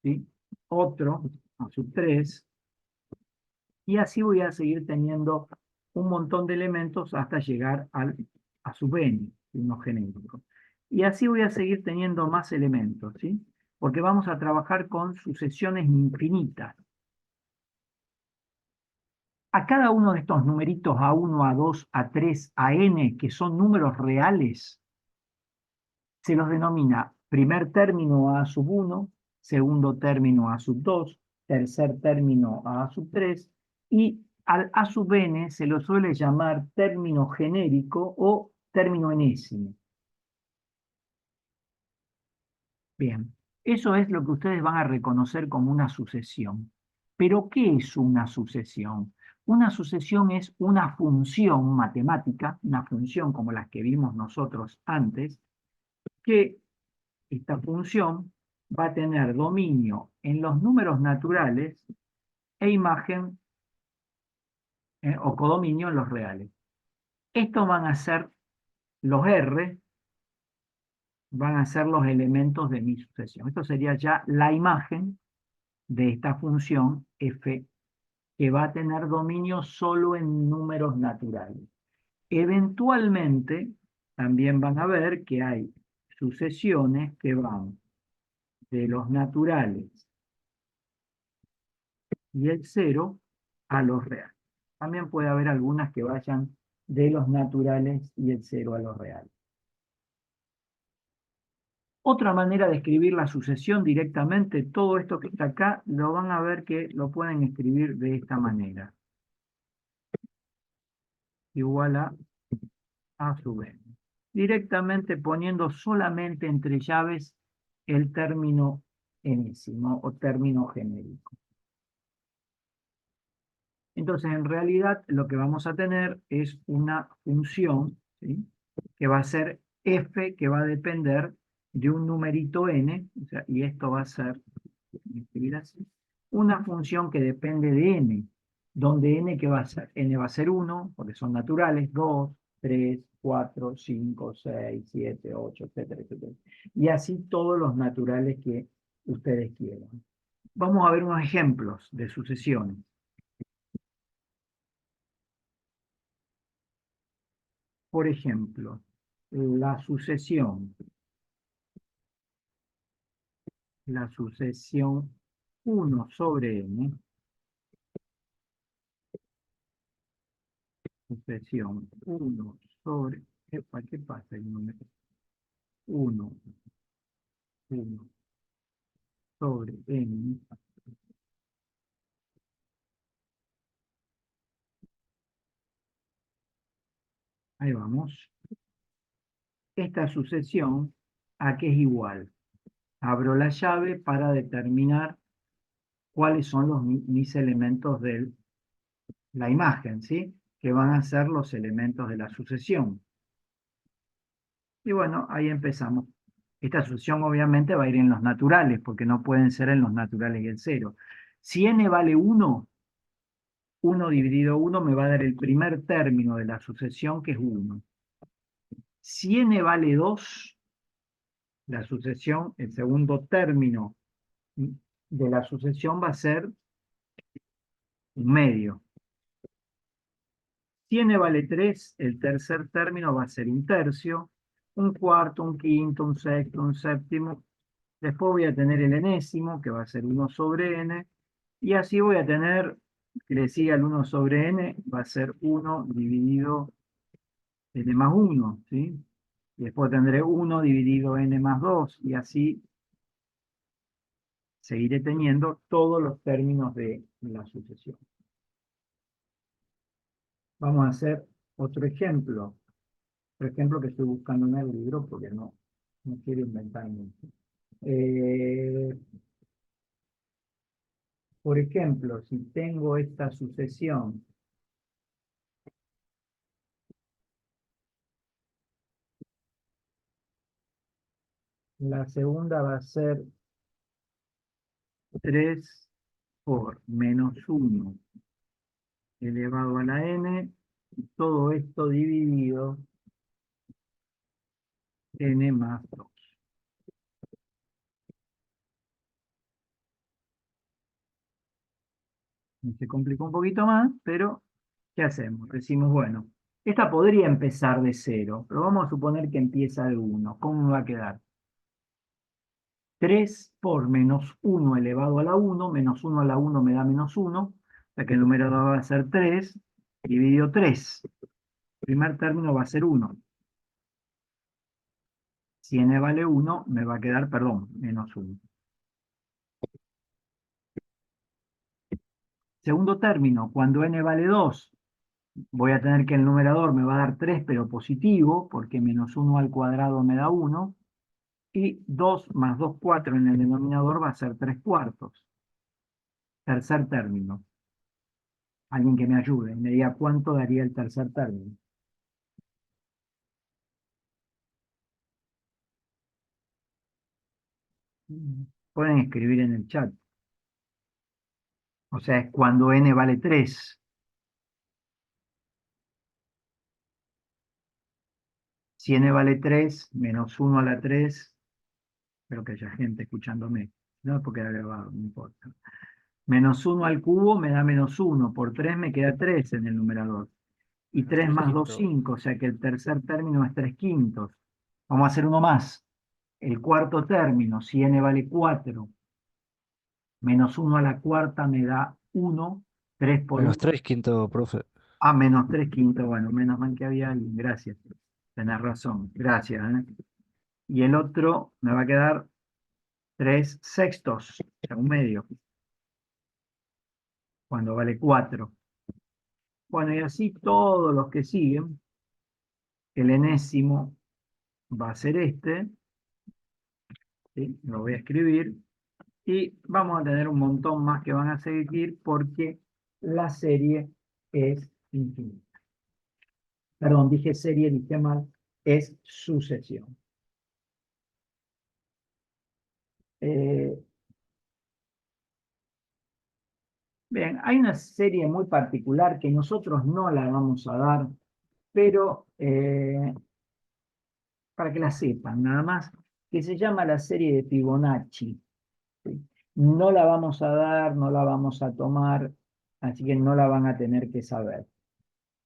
¿sí? Otro, A sub 3, y así voy a seguir teniendo un montón de elementos hasta llegar a sub n, uno genérico. Y así voy a seguir teniendo más elementos, ¿sí? Porque vamos a trabajar con sucesiones infinitas. A cada uno de estos numeritos A1, A2, A3, AN, que son números reales, se los denomina primer término A sub 1, segundo término A sub 2, tercer término A sub 3, y al A sub n se lo suele llamar término genérico o término enésimo. Bien, eso es lo que ustedes van a reconocer como una sucesión. Pero, ¿qué es una sucesión? Una sucesión es una función matemática, una función como las que vimos nosotros antes, que esta función va a tener dominio en los números naturales e imagen o codominio en los reales. Estos van a ser los R, van a ser los elementos de mi sucesión. Esto sería ya la imagen de esta función f, que va a tener dominio solo en números naturales. Eventualmente, también van a ver que hay sucesiones que van de los naturales y el 0 a los reales. También puede haber algunas que vayan de los naturales y el 0 a los reales. Otra manera de escribir la sucesión directamente, todo esto que está acá, lo van a ver que lo pueden escribir de esta manera. Igual a sub n. Directamente poniendo solamente entre llaves el término enésimo o término genérico. Entonces, en realidad, lo que vamos a tener es una función, ¿sí?, que va a ser f, que va a depender de un numerito n, o sea, y esto va a ser, escribir así, una función que depende de n, donde n, ¿qué va a ser? N va a ser 1, porque son naturales, 2, 3, 4, 5, 6, 7, 8, etcétera, etcétera. Y así todos los naturales que ustedes quieran. Vamos a ver unos ejemplos de sucesiones. Por ejemplo, la sucesión 1 sobre n, sucesión 1 sobre, epa, ¿qué pasa? El número 1, 1 sobre n, ahí vamos. Esta sucesión, ¿a qué es igual? Abro la llave para determinar cuáles son mis elementos de la imagen, ¿sí? Que van a ser los elementos de la sucesión. Y bueno, ahí empezamos. Esta sucesión obviamente va a ir en los naturales, porque no pueden ser en los naturales y el 0. Si n vale 1, 1 dividido 1 me va a dar el primer término de la sucesión, que es 1. Si n vale 2, la sucesión, el segundo término de la sucesión va a ser un medio. Si n vale 3, el tercer término va a ser un tercio, un cuarto, un quinto, un sexto, un séptimo. Después voy a tener el enésimo, que va a ser 1 sobre n, y así voy a tener, que le siga el 1 sobre n, va a ser 1 dividido n más 1, ¿sí? Y después tendré 1 dividido n más 2, y así seguiré teniendo todos los términos de la sucesión. Vamos a hacer otro ejemplo. Por ejemplo, que estoy buscando en el libro porque no quiero inventar mucho. Por ejemplo, si tengo esta sucesión La segunda va a ser 3 por -1 elevado a la n, y todo esto dividido n más 2. Se complicó un poquito más, pero ¿qué hacemos? Decimos, bueno, esta podría empezar de 0, pero vamos a suponer que empieza de 1. ¿Cómo me va a quedar? 3 por -1 elevado a la 1, -1 a la 1 me da -1, o sea que el número va a ser 3, dividido 3. El primer término va a ser 1. Si n vale 1, me va a quedar, perdón, -1. Segundo término, cuando n vale 2, voy a tener que el numerador me va a dar 3, pero positivo, porque -1 al cuadrado me da 1. Y 2 más 2, 4 en el denominador va a ser 3 cuartos. Tercer término. Alguien que me ayude, me diga cuánto daría el tercer término. Pueden escribir en el chat. O sea, es cuando n vale 3. Si n vale 3, -1 a la 3, espero que haya gente escuchándome. No, porque era grabado, no importa. -1 al cubo me da -1. Por 3 me queda 3 en el numerador. Y Menos 3 3 más 2, quinto. 5. O sea que el tercer término es 3 quintos. Vamos a hacer uno más. El cuarto término, si n vale 4, -1 a la cuarta me da 1. 3 por Menos 1. 3 quinto, profe. Ah, -3 quintos. Bueno, menos mal que había alguien. Gracias. Tenés razón. Gracias. Y el otro me va a quedar 3 sextos, o sea, un medio, cuando vale 4. Bueno, y así todos los que siguen. El enésimo va a ser este. ¿Sí? Lo voy a escribir. Y vamos a tener un montón más que van a seguir porque la serie es infinita. Perdón, dije serie, dije mal, es sucesión. Eh, Bien, hay una serie muy particular que nosotros no la vamos a dar, pero para que la sepan, nada más, que se llama la serie de Fibonacci. ¿Sí? No la vamos a dar, no la vamos a tomar, así que no la van a tener que saber.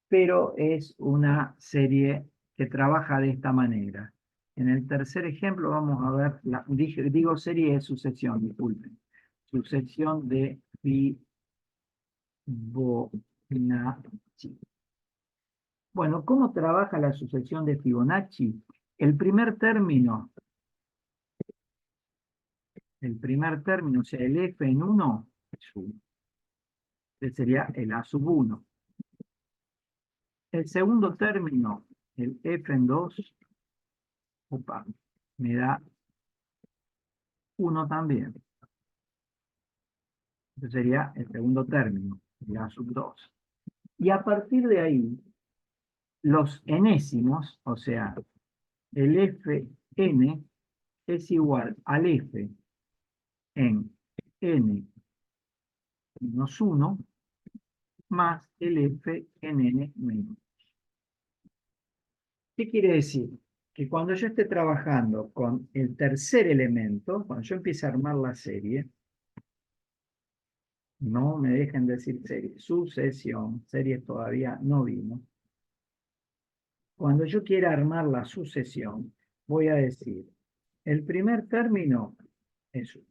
Pero es una serie que trabaja de esta manera. En el tercer ejemplo vamos a ver, digo serie de sucesión, disculpen. Sucesión de Fibonacci. Bueno, ¿cómo trabaja la sucesión de Fibonacci? El primer término, o sea, el f en 1 es 1. Este sería el a sub 1. El segundo término, el f en 2, opa, me da 1 también. Este sería el segundo término, el a sub 2. Y a partir de ahí, los enésimos, o sea, el fn es igual al f en n menos 1 más el f en n menos. ¿Qué quiere decir? Que cuando yo esté trabajando con el tercer elemento, cuando yo empiece a armar la serie, no me dejen decir serie, sucesión, series todavía no vimos. Cuando yo quiera armar la sucesión, voy a decir, el primer término es 1,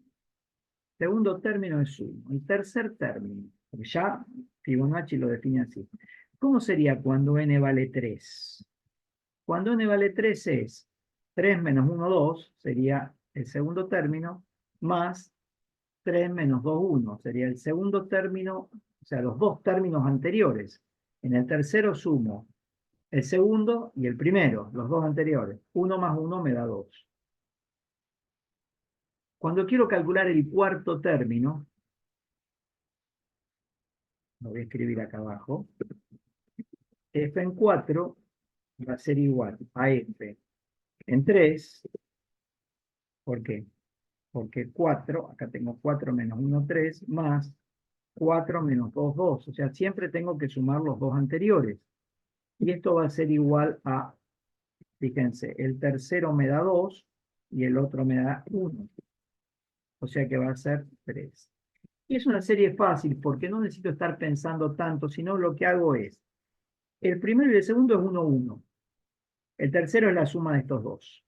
segundo término es 1, el tercer término, porque ya Fibonacci lo define así. ¿Cómo sería cuando n vale 3? Cuando n vale 3 es 3 menos 1, 2, sería el segundo término, más 3 menos 2, 1, sería el segundo término, o sea, los dos términos anteriores. En el tercero sumo el segundo y el primero, los dos anteriores. 1 más 1 me da 2. Cuando quiero calcular el cuarto término, lo voy a escribir acá abajo, f en 4 va a ser igual a f en 3 ¿Por qué? Porque 4, acá tengo 4 menos 1, 3, más 4 menos 2, 2. O sea, siempre tengo que sumar los dos anteriores. Y esto va a ser igual a, fíjense, el tercero me da 2 y el otro me da 1. O sea que va a ser 3. Y es una serie fácil porque no necesito estar pensando tanto, sino lo que hago es, el primero y el segundo es 1, 1. El tercero es la suma de estos dos.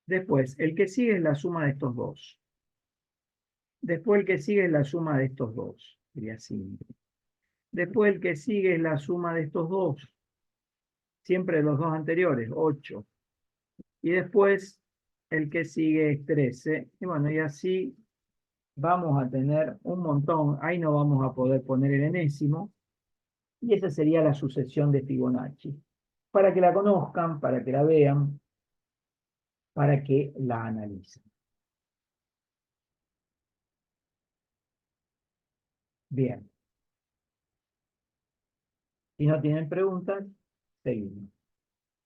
Después, el que sigue es la suma de estos dos. Después el que sigue es la suma de estos dos. Sería 5. Después el que sigue es la suma de estos dos. Siempre los dos anteriores, 8. Y después el que sigue es 13. Y bueno, y así vamos a tener un montón. Ahí no vamos a poder poner el enésimo. Y esa sería la sucesión de Fibonacci. Para que la conozcan, para que la vean, para que la analicen. Bien. Si no tienen preguntas, seguimos.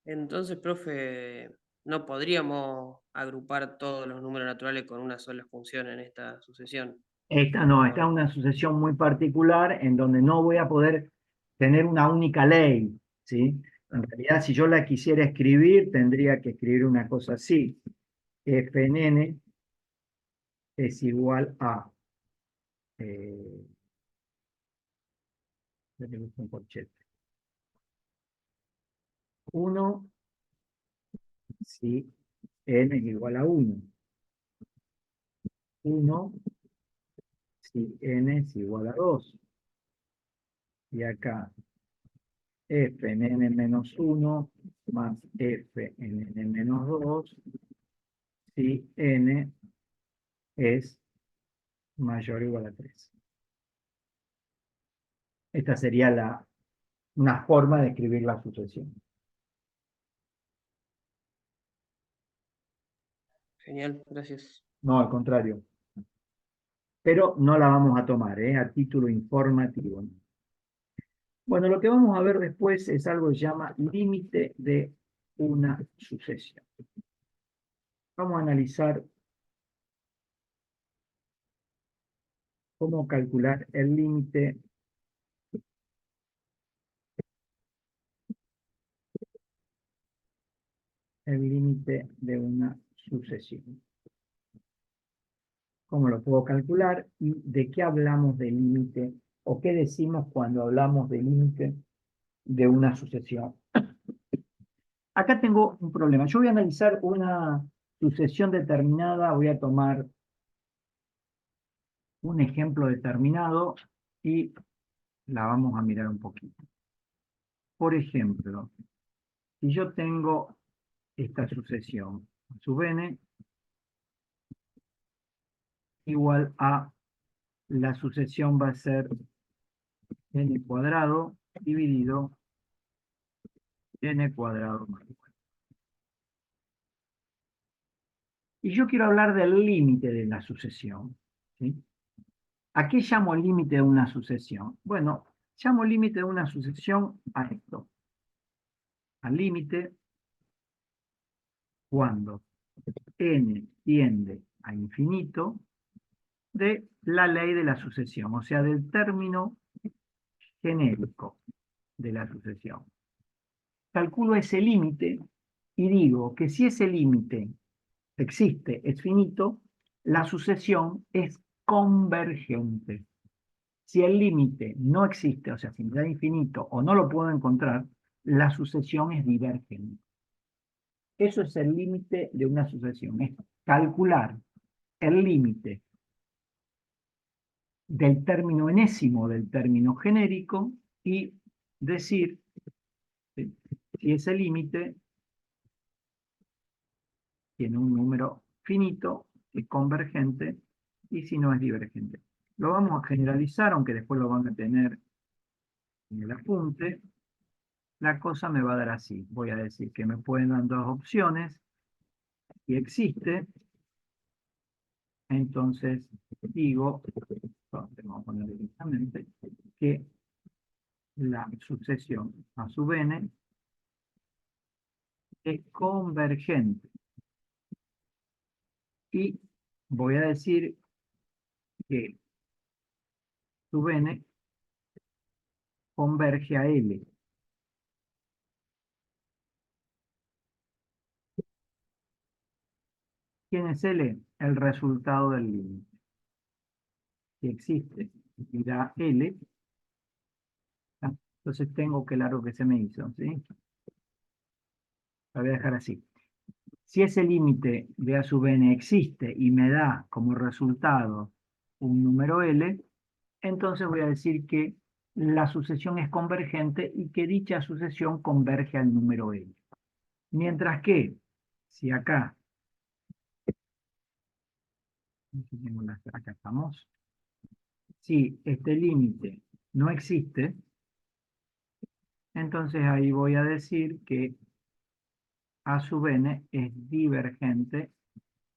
Entonces, profe, ¿no podríamos agrupar todos los números naturales con una sola función en esta sucesión? Esta no, esta es Por- una sucesión muy particular en donde no voy a poder tener una única ley, ¿sí? En realidad, si yo la quisiera escribir, tendría que escribir una cosa así. Fn es igual a... Eh, le gusta un corchete. 1 si n es igual a 1. 1 si n es igual a 2. Y acá f en n menos 1 más f en n menos 2 si n es mayor o igual a 3. Esta sería una forma de escribir la sucesión. Genial, gracias. No, al contrario. Pero no la vamos a tomar, a título informativo. Bueno, lo que vamos a ver después es algo que se llama límite de una sucesión. Vamos a analizar cómo calcular el límite de una sucesión. ¿Cómo lo puedo calcular? ¿Y de qué hablamos de límite? ¿O qué decimos cuando hablamos de límite de una sucesión? Acá tengo un problema. Yo voy a analizar una sucesión determinada, voy a tomar un ejemplo determinado y la vamos a mirar un poquito. Por ejemplo, si yo tengo esta sucesión, sub n igual a, la sucesión va a ser n cuadrado dividido n cuadrado más 1. Y yo quiero hablar del límite de la sucesión, ¿sí? ¿A qué llamo límite de una sucesión? Bueno, llamo límite de una sucesión a esto, al límite cuando n tiende a infinito de la ley de la sucesión, o sea, del término genérico de la sucesión. Calculo ese límite y digo que si ese límite existe, es finito, la sucesión es convergente. Si el límite no existe, o sea, si me da infinito o no lo puedo encontrar, la sucesión es divergente. Eso es el límite de una sucesión, es calcular el límite del término enésimo del término genérico y decir, ¿sí?, si ese límite tiene un número finito, es convergente, y si no es divergente. Lo vamos a generalizar, aunque después lo van a tener en el apunte. La cosa me va a dar así. Voy a decir que me pueden dar dos opciones. Si existe, entonces digo, vamos a poner directamente, que la sucesión a sub n es convergente. Y voy a decir que sub n converge a L. ¿Quién es L? El resultado del límite. Si existe y da L, ¿ah? Entonces tengo que largo que se me hizo, ¿sí? Lo voy a dejar así. Si ese límite de A sub n existe y me da como resultado un número L, entonces voy a decir que la sucesión es convergente y que dicha sucesión converge al número L. Mientras que, si acá, acá estamos, si este límite no existe, entonces ahí voy a decir que A sub n es divergente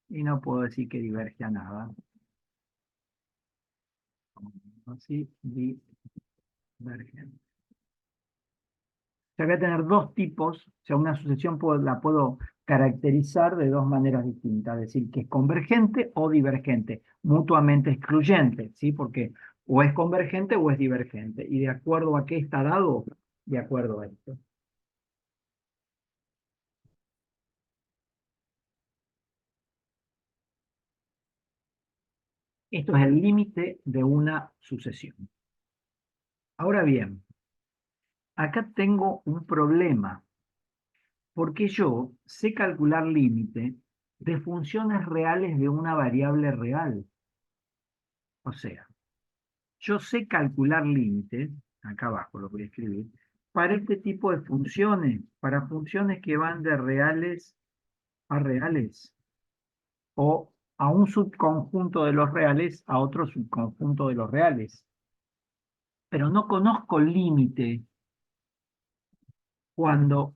y no puedo decir que diverge a nada. Así, divergente. O sea, voy a tener dos tipos, o sea, una sucesión la puedo caracterizar de dos maneras distintas, es decir, que es convergente o divergente, mutuamente excluyente, ¿sí? Porque o es convergente o es divergente, y de acuerdo a qué está dado, de acuerdo a esto. Esto es el límite de una sucesión. Ahora bien, acá tengo un problema, porque yo sé calcular límite de funciones reales de una variable real. O sea, yo sé calcular límites, acá abajo lo voy a escribir, para este tipo de funciones, para funciones que van de reales a reales, o a un subconjunto de los reales a otro subconjunto de los reales. Pero no conozco límite cuando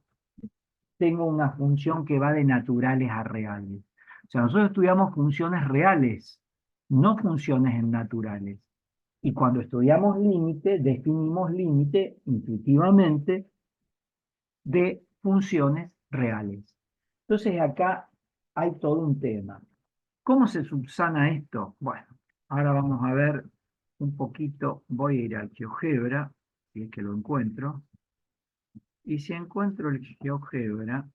tengo una función que va de naturales a reales. O sea, nosotros estudiamos funciones reales, no funciones en naturales. Y cuando estudiamos límite, definimos límite intuitivamente de funciones reales. Entonces acá hay todo un tema. ¿Cómo se subsana esto? Bueno, ahora vamos a ver un poquito, voy a ir al GeoGebra, si es que lo encuentro, y si encuentro el GeoGebra,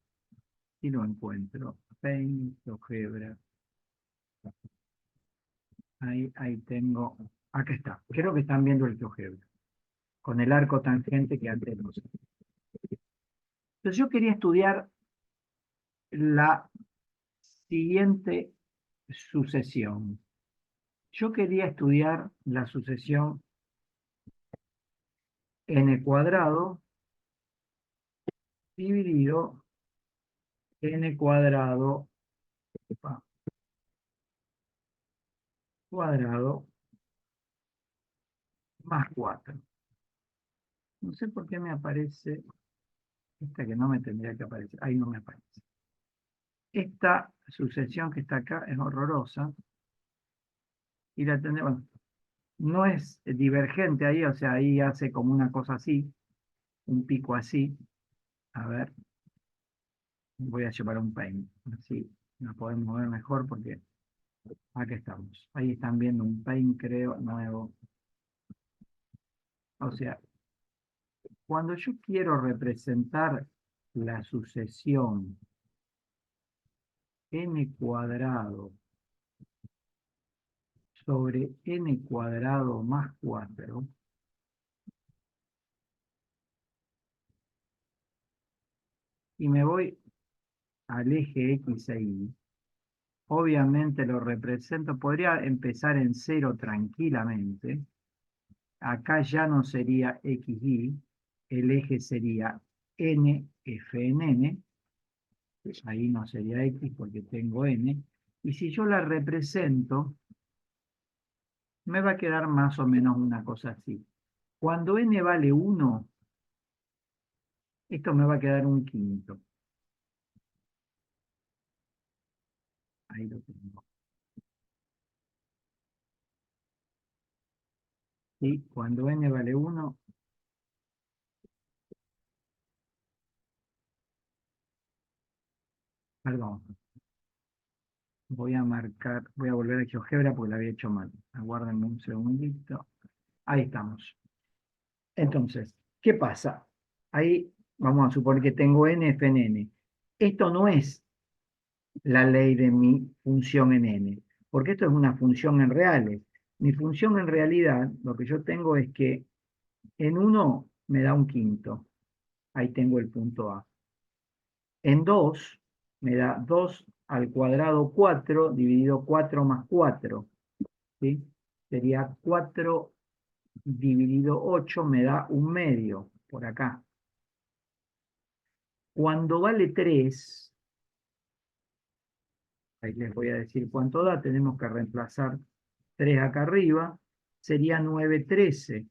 si lo encuentro, Paint, GeoGebra, ahí tengo, acá está, creo que están viendo el GeoGebra, con el arco tangente que antes no sé. Entonces yo quería estudiar la siguiente sucesión. Yo quería estudiar la sucesión n cuadrado dividido n cuadrado cuadrado más 4. No sé por qué me aparece esta que no me tendría que aparecer. Ahí no me aparece. Esta sucesión que está acá es horrorosa y la tenemos. Bueno, no es divergente ahí, o sea, ahí hace como una cosa así, un pico así. A ver, voy a llevar un paint, así nos podemos ver mejor porque aquí estamos. Ahí están viendo un paint, creo, nuevo. O sea, cuando yo quiero representar la sucesión n cuadrado sobre n cuadrado más 4, y me voy al eje X e Y, obviamente lo represento, podría empezar en 0 tranquilamente. Acá ya no sería XY, el eje sería NF en N, ahí no sería X porque tengo N, y si yo la represento, me va a quedar más o menos una cosa así. Cuando N vale 1, esto me va a quedar un quinto. Ahí lo tengo. Y cuando N vale 1, perdón, voy a marcar, voy a volver a GeoGebra porque la había hecho mal. Aguárdenme un segundito. Ahí estamos. Entonces, ¿qué pasa? Ahí vamos a suponer que tengo n, f en n. Esto no es la ley de mi función en n, porque esto es una función en reales. Mi función en realidad, lo que yo tengo es que en 1 me da un quinto. Ahí tengo el punto A. En 2 me da 2 al cuadrado 4 dividido 4 más 4. ¿Sí? Sería 4 dividido 8 me da un medio por acá. Cuando vale 3, ahí les voy a decir cuánto da, tenemos que reemplazar 3 acá arriba, sería 9/13.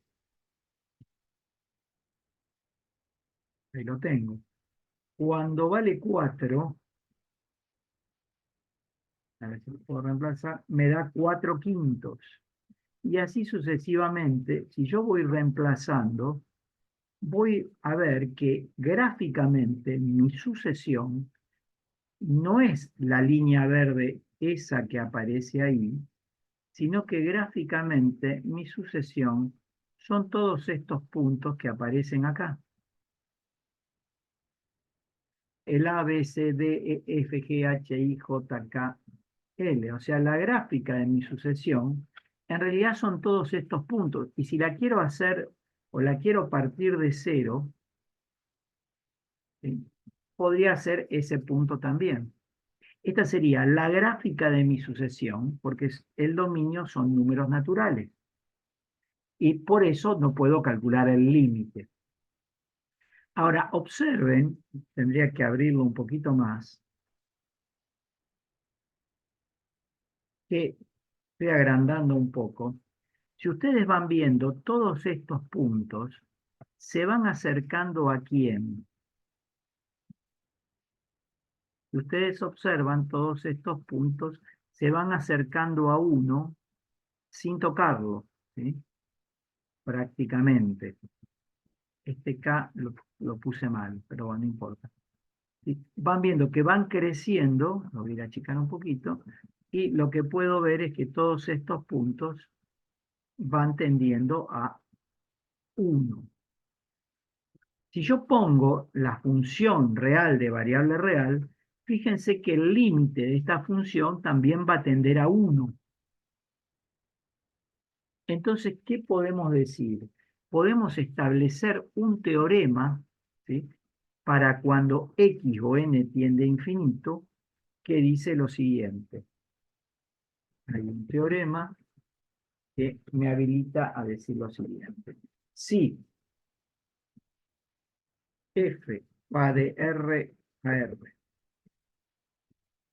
Ahí lo tengo. Cuando vale 4, a ver si lo puedo reemplazar, me da 4/5. Y así sucesivamente, si yo voy reemplazando, voy a ver que gráficamente mi sucesión no es la línea verde esa que aparece ahí, sino que gráficamente mi sucesión son todos estos puntos que aparecen acá. El A, B, C, D, E, F, G, H, I, J, K, L. O sea, la gráfica de mi sucesión en realidad son todos estos puntos. Y si la quiero hacer o la quiero partir de cero, ¿sí? Podría ser ese punto también. Esta sería la gráfica de mi sucesión, porque el dominio son números naturales. Y por eso no puedo calcular el límite. Ahora, observen, tendría que abrirlo un poquito más, que estoy agrandando un poco. Si ustedes van viendo todos estos puntos, se van acercando a quién. Si ustedes observan todos estos puntos, se van acercando a uno sin tocarlo, ¿sí? Prácticamente. Este K lo puse mal, pero bueno, no importa. ¿Sí? Van viendo que van creciendo, lo voy a achicar un poquito, y lo que puedo ver es que todos estos puntos van tendiendo a 1. Si yo pongo la función real de variable real, fíjense que el límite de esta función también va a tender a 1. Entonces, ¿qué podemos decir? Podemos establecer un teorema, ¿sí? Para cuando x o n tiende a infinito, que dice lo siguiente. Hay un teorema que me habilita a decir lo siguiente. Si f va de R a R,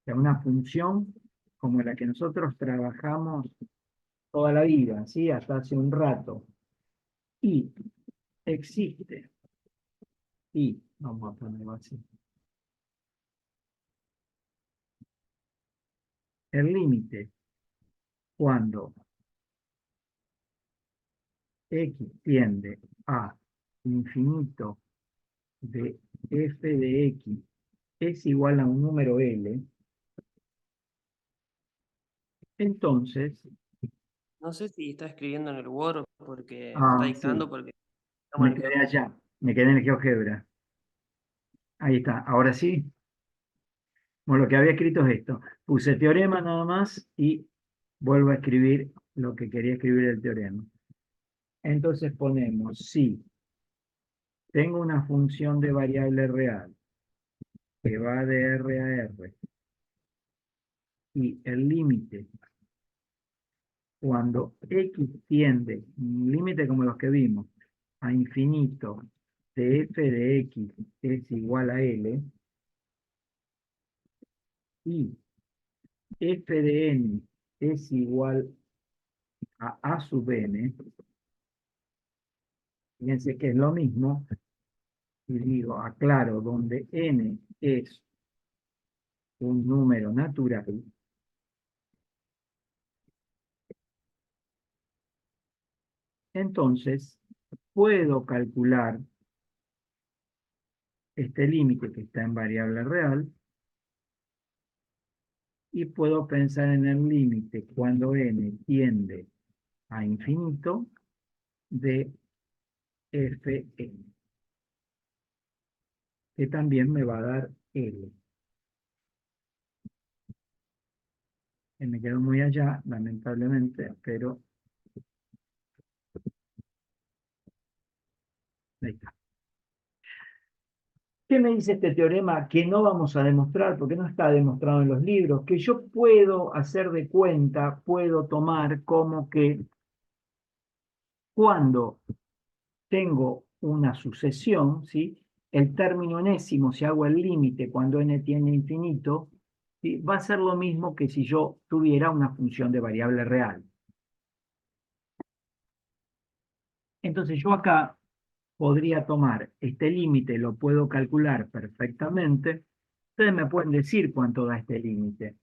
sea, una función como la que nosotros trabajamos toda la vida, ¿sí? Hasta hace un rato, y existe, y vamos a ponerlo así, el límite cuando x tiende a infinito de f de x es igual a un número L, entonces, No sé si está escribiendo en el Word porque está ah, sí, dictando porque estamos me en el quedé GeoGebra. allá, me quedé en el GeoGebra. Ahí está, ahora sí. Bueno, lo que había escrito es esto. Puse teorema nada más y vuelvo a escribir lo que quería escribir el teorema. Entonces ponemos, si tengo una función de variable real que va de R a R y el límite cuando x tiende, un límite como los que vimos, a infinito de f de x es igual a L y f de n es igual a A sub n, fíjense que es lo mismo, y digo, aclaro, donde n es un número natural, entonces puedo calcular este límite que está en variable real y puedo pensar en el límite cuando n tiende a infinito de Fn, que también me va a dar L. Me quedo muy allá, lamentablemente, pero ahí está. ¿Qué me dice este teorema que no vamos a demostrar porque no está demostrado en los libros? Que yo puedo hacer de cuenta, puedo tomar como que cuando tengo una sucesión, ¿sí? El término enésimo, si hago el límite cuando n tiende a infinito, ¿sí? Va a ser lo mismo que si yo tuviera una función de variable real. Entonces yo acá podría tomar este límite, lo puedo calcular perfectamente. Ustedes me pueden decir cuánto da este límite.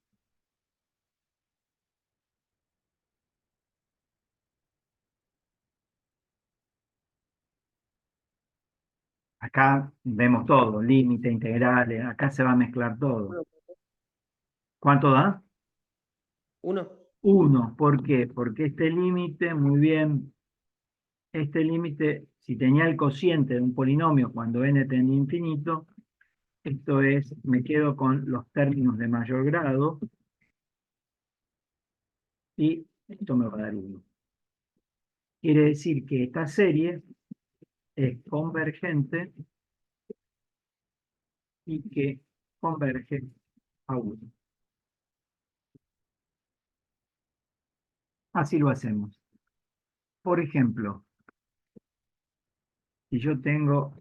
Acá vemos todo, límite, integrales, acá se va a mezclar todo. Uno. ¿Cuánto da? Uno. 1. ¿Por qué? Porque este límite, muy bien, este límite, si tenía el cociente de un polinomio cuando n tende a infinito, esto es, me quedo con los términos de mayor grado y esto me va a dar 1. Quiere decir que esta serie es convergente y que converge a 1. Así lo hacemos. Por ejemplo, si yo tengo,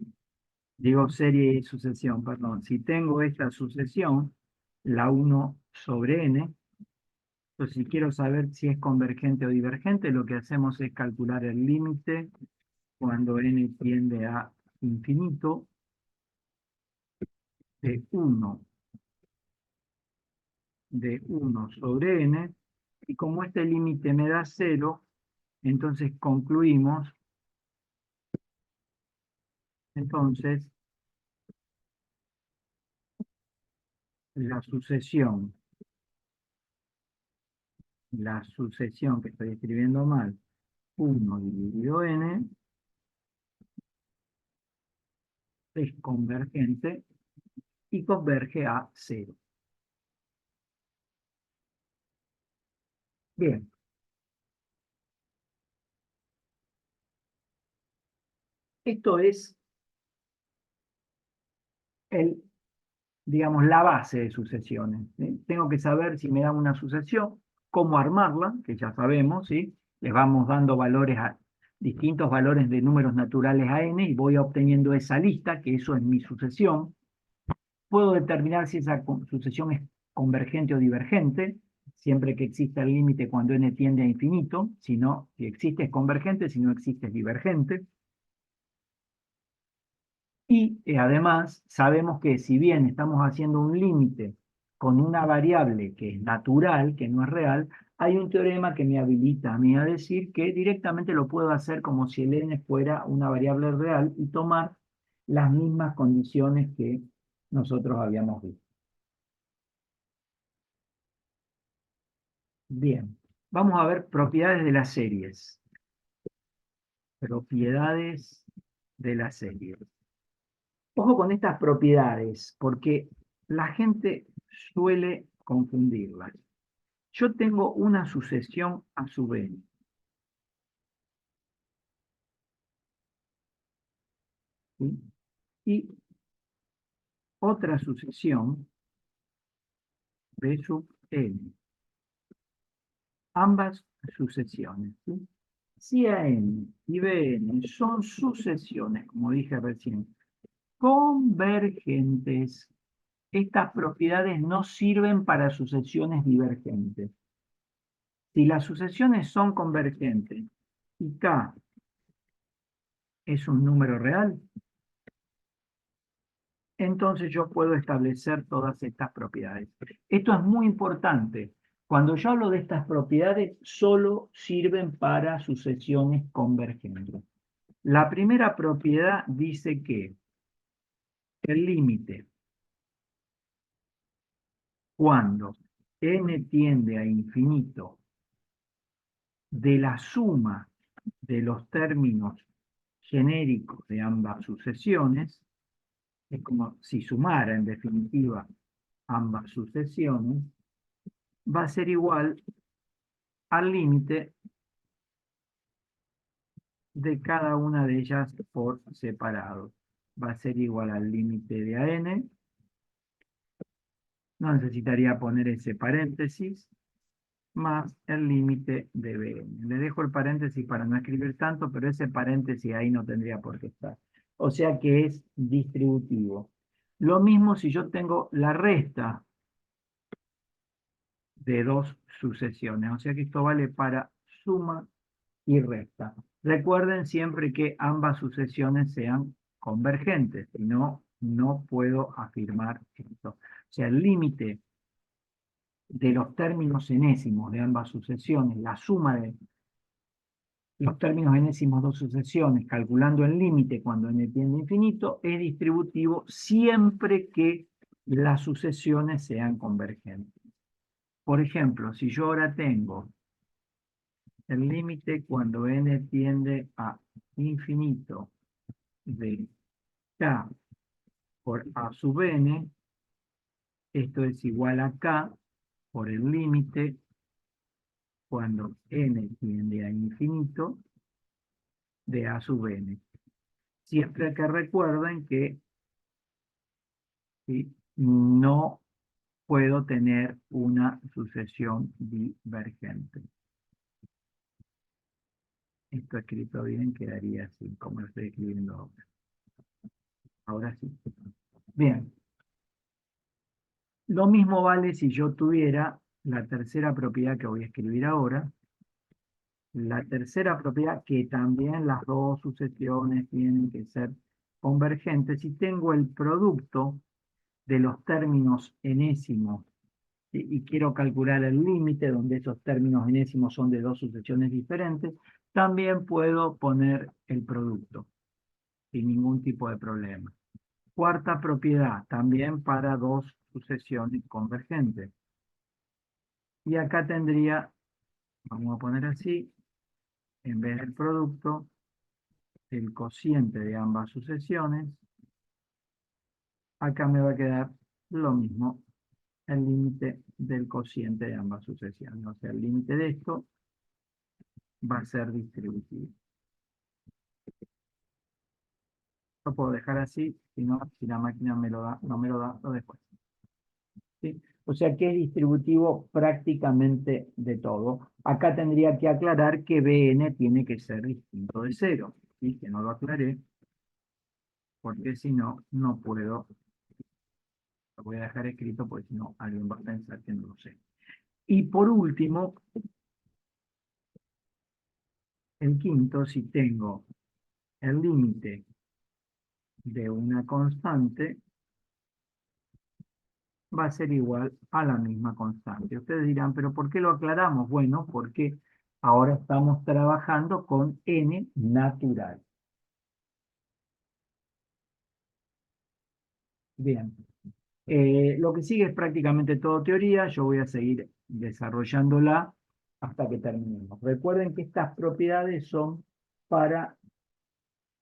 digo serie y sucesión, perdón, si tengo esta sucesión, la 1 sobre n, entonces si quiero saber si es convergente o divergente, lo que hacemos es calcular el límite cuando n tiende a infinito de 1 sobre n, y como este límite me da 0, entonces concluimos, entonces, la sucesión que estoy escribiendo mal, 1 dividido n, es convergente y converge a 0. Bien, esto es el, digamos, la base de sucesiones, ¿sí? Tengo que saber si me dan una sucesión, cómo armarla, que ya sabemos, ¿sí? Les vamos dando valores a distintos valores de números naturales a n y voy obteniendo esa lista, que eso es mi sucesión. Puedo determinar si esa sucesión es convergente o divergente, siempre que exista el límite cuando n tiende a infinito. Si no, si existe es convergente, si no existe es divergente. Y además sabemos que si bien estamos haciendo un límite con una variable que es natural, que no es real, hay un teorema que me habilita a mí a decir que directamente lo puedo hacer como si el n fuera una variable real y tomar las mismas condiciones que nosotros habíamos visto. Bien, vamos a ver propiedades de las series. Propiedades de las series. Ojo con estas propiedades, porque la gente suele confundirlas. Yo tengo una sucesión a sub n, ¿sí? Y otra sucesión b sub n. Ambas sucesiones, ¿sí? Si a n y bn son sucesiones, como dije recién, convergentes, estas propiedades no sirven para sucesiones divergentes. Si las sucesiones son convergentes y k es un número real, entonces yo puedo establecer todas estas propiedades. Esto es muy importante. Cuando yo hablo de estas propiedades, solo sirven para sucesiones convergentes. La primera propiedad dice que el límite, cuando n tiende a infinito de la suma de los términos genéricos de ambas sucesiones, es como si sumara en definitiva ambas sucesiones, va a ser igual al límite de cada una de ellas por separado. Va a ser igual al límite de AN. No necesitaría poner ese paréntesis, más el límite de Bn. Le dejo el paréntesis para no escribir tanto, pero ese paréntesis ahí no tendría por qué estar. O sea que es distributivo. Lo mismo si yo tengo la resta de dos sucesiones. O sea que esto vale para suma y resta. Recuerden siempre que ambas sucesiones sean convergentes, si no, no puedo afirmar esto. O sea, el límite de los términos enésimos de ambas sucesiones, la suma de los términos enésimos de dos sucesiones, calculando el límite cuando n tiende a infinito, es distributivo siempre que las sucesiones sean convergentes. Por ejemplo, si yo ahora tengo el límite cuando n tiende a infinito de k por a sub n, esto es igual a k por el límite cuando n tiende a infinito de a sub n. Siempre que recuerden que ¿sí? No puedo tener una sucesión divergente. Esto escrito bien quedaría así, como lo estoy escribiendo ahora. Ahora sí. Bien. Lo mismo vale si yo tuviera la tercera propiedad que voy a escribir ahora. La tercera propiedad, que también las dos sucesiones tienen que ser convergentes. Si tengo el producto de los términos enésimos y quiero calcular el límite, donde esos términos enésimos son de dos sucesiones diferentes, también puedo poner el producto sin ningún tipo de problema. Cuarta propiedad, también para dos sucesiones convergentes. Y acá tendría, vamos a poner así, en vez del producto, el cociente de ambas sucesiones. Acá me va a quedar lo mismo, el límite del cociente de ambas sucesiones. O sea, el límite de esto va a ser distributivo. Lo puedo dejar así, si la máquina me lo da, no me lo da, lo dejo así. ¿Sí? O sea que es distributivo prácticamente de todo. Acá tendría que aclarar que Bn tiene que ser distinto de 0. ¿Sí? Que no lo aclaré, porque si no, no puedo. Lo voy a dejar escrito porque si no, alguien va a pensar que no lo sé. Y por último, el quinto, si tengo el límite de una constante, va a ser igual a la misma constante. Ustedes dirán, ¿pero por qué lo aclaramos? Bueno, porque ahora estamos trabajando con n natural. Bien. Lo que sigue es prácticamente todo teoría. Yo voy a seguir desarrollándola hasta que terminemos. Recuerden que estas propiedades son para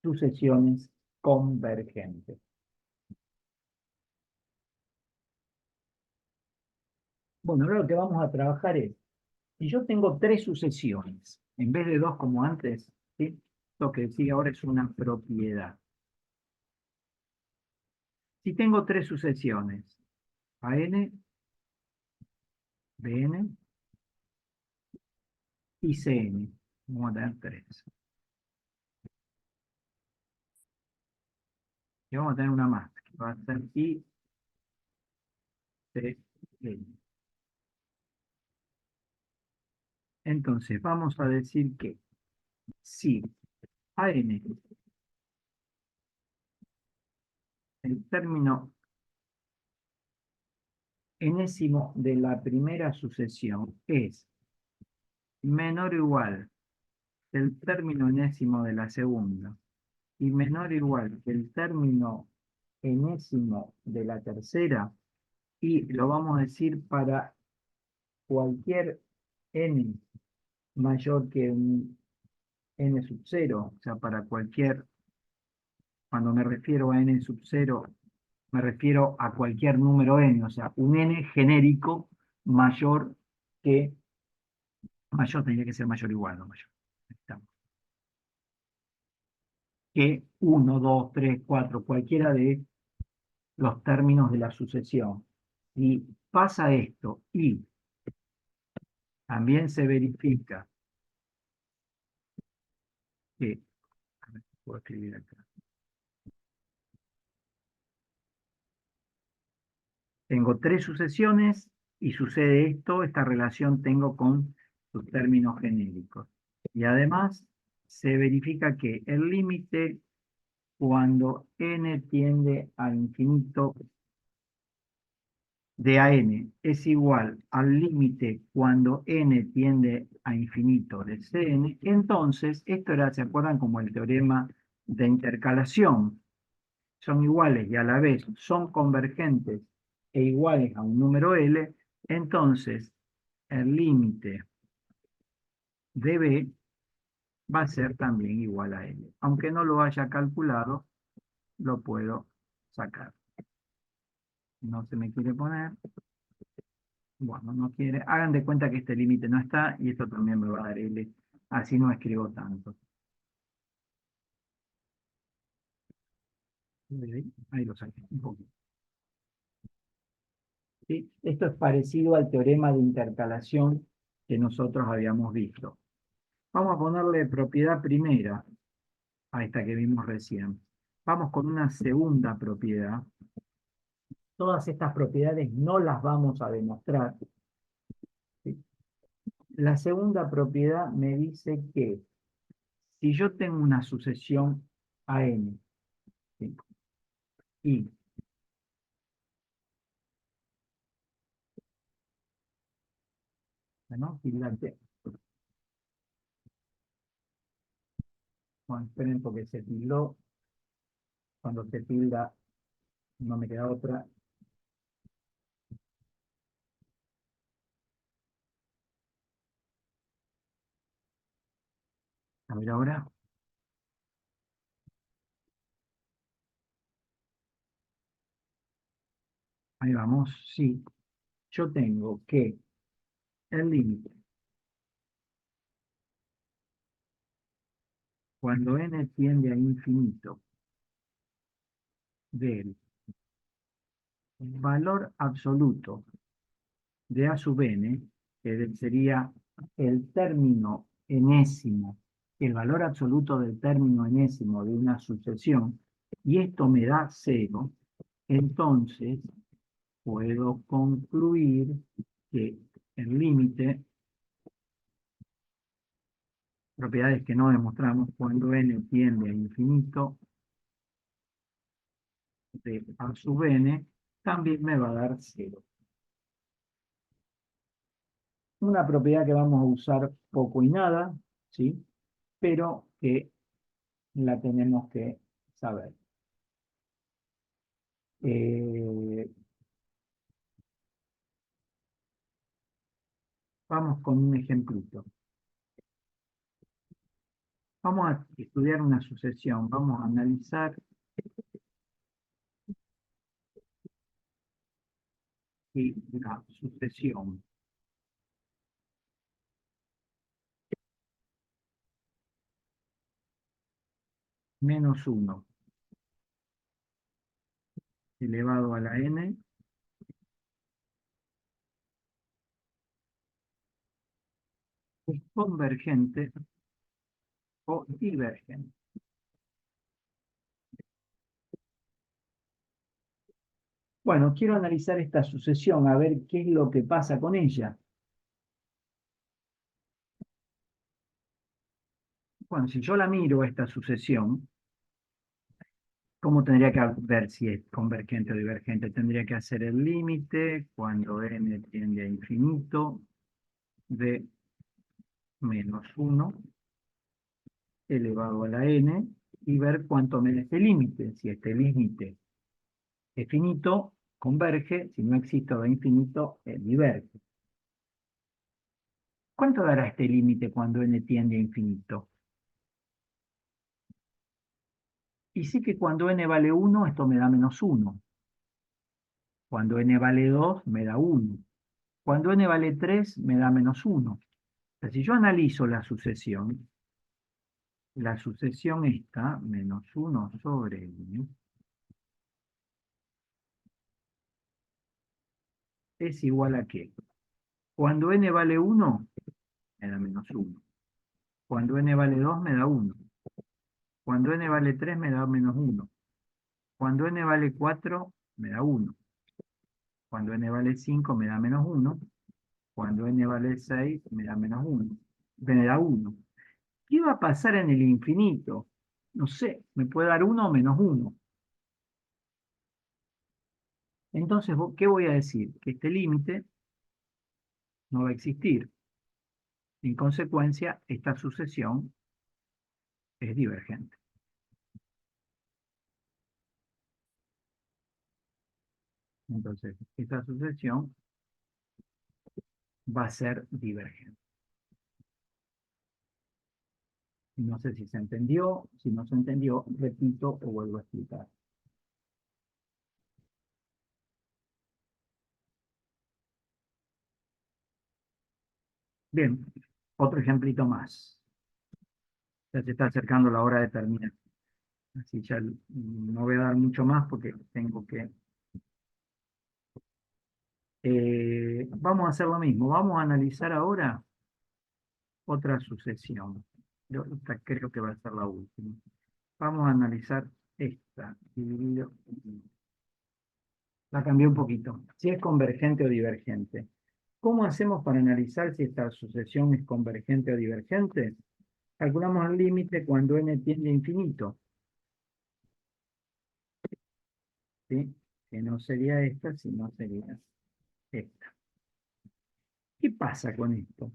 sucesiones convergentes. Bueno, ahora lo que vamos a trabajar es, si yo tengo tres sucesiones, en vez de dos como antes, ¿sí? Lo que sigue ahora es una propiedad. Si tengo tres sucesiones, AN, BN y CN, vamos a tener tres. Y vamos a tener una más, que va a ser ICN. Entonces, vamos a decir que si AN, el término enésimo de la primera sucesión es menor o igual que el término enésimo de la segunda y menor o igual que el término enésimo de la tercera, y lo vamos a decir para cualquier n mayor que un n sub 0, o sea, para cualquier, cuando me refiero a n sub 0, me refiero a cualquier número n, o sea, un n genérico mayor que, mayor tendría que ser mayor o igual, no mayor. Ahí está. Que 1, 2, 3, 4, cualquiera de los términos de la sucesión. Si pasa esto y también se verifica que, a ver, puedo escribir acá. Tengo tres sucesiones y sucede esto, esta relación tengo con sus términos genéricos. Y además se verifica que el límite cuando n tiende a infinito de a n es igual al límite cuando n tiende a infinito de Cn, entonces esto era, ¿se acuerdan? Como el teorema de intercalación. Son iguales y a la vez son convergentes e iguales a un número L, entonces el límite de B va a ser también igual a L. Aunque no lo haya calculado, lo puedo sacar. No se me quiere poner. Bueno, no quiere. Hagan de cuenta que este límite no está y esto también me va a dar L. Así no escribo tanto. Ahí lo saqué un poquito. ¿Sí? Esto es parecido al teorema de intercalación que nosotros habíamos visto. Vamos a ponerle propiedad primera a esta que vimos recién. Vamos con una segunda propiedad. Todas estas propiedades no las vamos a demostrar. ¿Sí? La segunda propiedad me dice que si yo tengo una sucesión AN, ¿sí? Y bueno, tilde. Bueno, esperen porque se tildó. Cuando se tilda no me queda otra. A ver ahora. Ahí vamos. Sí. Yo tengo que el límite cuando n tiende a infinito del valor absoluto de a sub n, que sería el término enésimo, el valor absoluto del término enésimo de una sucesión, y esto me da 0, entonces puedo concluir que el límite, propiedades que no demostramos, cuando n tiende a infinito de a sub n, también me va a dar 0. Una propiedad que vamos a usar poco y nada, ¿sí? Pero que la tenemos que saber. Eh, Vamos con un ejemplito. Vamos a estudiar una sucesión. Vamos a analizar si la sucesión menos 1 elevado a la n es convergente o divergente. Bueno, quiero analizar esta sucesión, a ver qué es lo que pasa con ella. Bueno, si yo la miro a esta sucesión, ¿cómo tendría que ver si es convergente o divergente? Tendría que hacer el límite cuando n tiende a infinito de menos 1 elevado a la n y ver cuánto me da este límite. Si este límite es finito, converge; si no existe o da infinito, diverge. ¿Cuánto dará este límite cuando n tiende a infinito? Y sí que cuando n vale 1, esto me da menos 1. Cuando n vale 2, me da 1. Cuando n vale 3, me da menos 1. O sea, si yo analizo la sucesión está menos 1 sobre n es igual a qué. Cuando n vale 1, me da menos 1. Cuando n vale 2, me da 1. Cuando n vale 3, me da menos 1. Cuando n vale 4, me da 1. Cuando n vale 5, me da menos 1. Cuando n vale 6, me da menos 1. Me da 1. ¿Qué va a pasar en el infinito? No sé, me puede dar 1 o menos 1. Entonces, ¿qué voy a decir? Que este límite no va a existir. En consecuencia, esta sucesión es divergente. Entonces, esta sucesión va a ser divergente. No sé si se entendió. Si no se entendió, repito o vuelvo a explicar. Bien, otro ejemplito más. Ya se está acercando la hora de terminar. Así ya no voy a dar mucho más porque tengo que... vamos a hacer lo mismo. Vamos a analizar ahora otra sucesión. Esta creo que va a ser la última. Vamos a analizar esta. Dividido. La cambié un poquito. Si es convergente o divergente. ¿Cómo hacemos para analizar si esta sucesión es convergente o divergente? Calculamos el límite cuando n tiende a infinito. ¿Sí? Que no sería esta, sino sería esta. ¿Qué pasa con esto?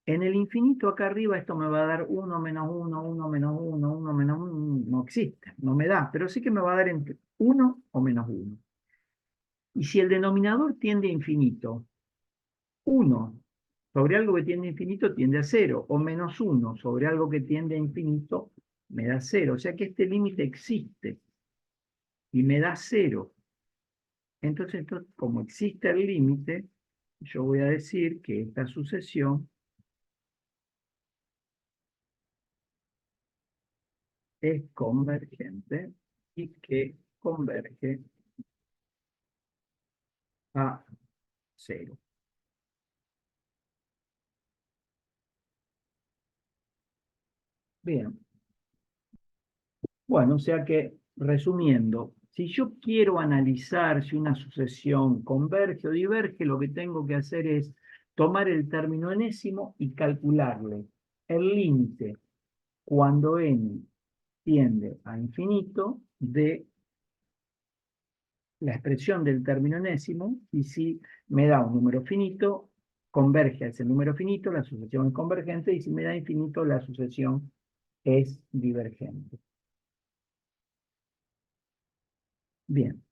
En el infinito acá arriba esto me va a dar 1 menos 1, 1 menos 1, 1 menos 1, no existe, no me da, pero sí que me va a dar entre 1 o menos 1. Y si el denominador tiende a infinito, 1 sobre algo que tiende a infinito tiende a 0, o menos 1 sobre algo que tiende a infinito me da 0. O sea que este límite existe y me da 0. Entonces, como existe el límite, yo voy a decir que esta sucesión es convergente y que converge a 0. Bien, bueno, o sea que, resumiendo, si yo quiero analizar si una sucesión converge o diverge, lo que tengo que hacer es tomar el término enésimo y calcularle el límite cuando n tiende a infinito de la expresión del término enésimo, y si me da un número finito, converge a ese número finito, la sucesión es convergente, y si me da infinito, la sucesión es divergente. Bien.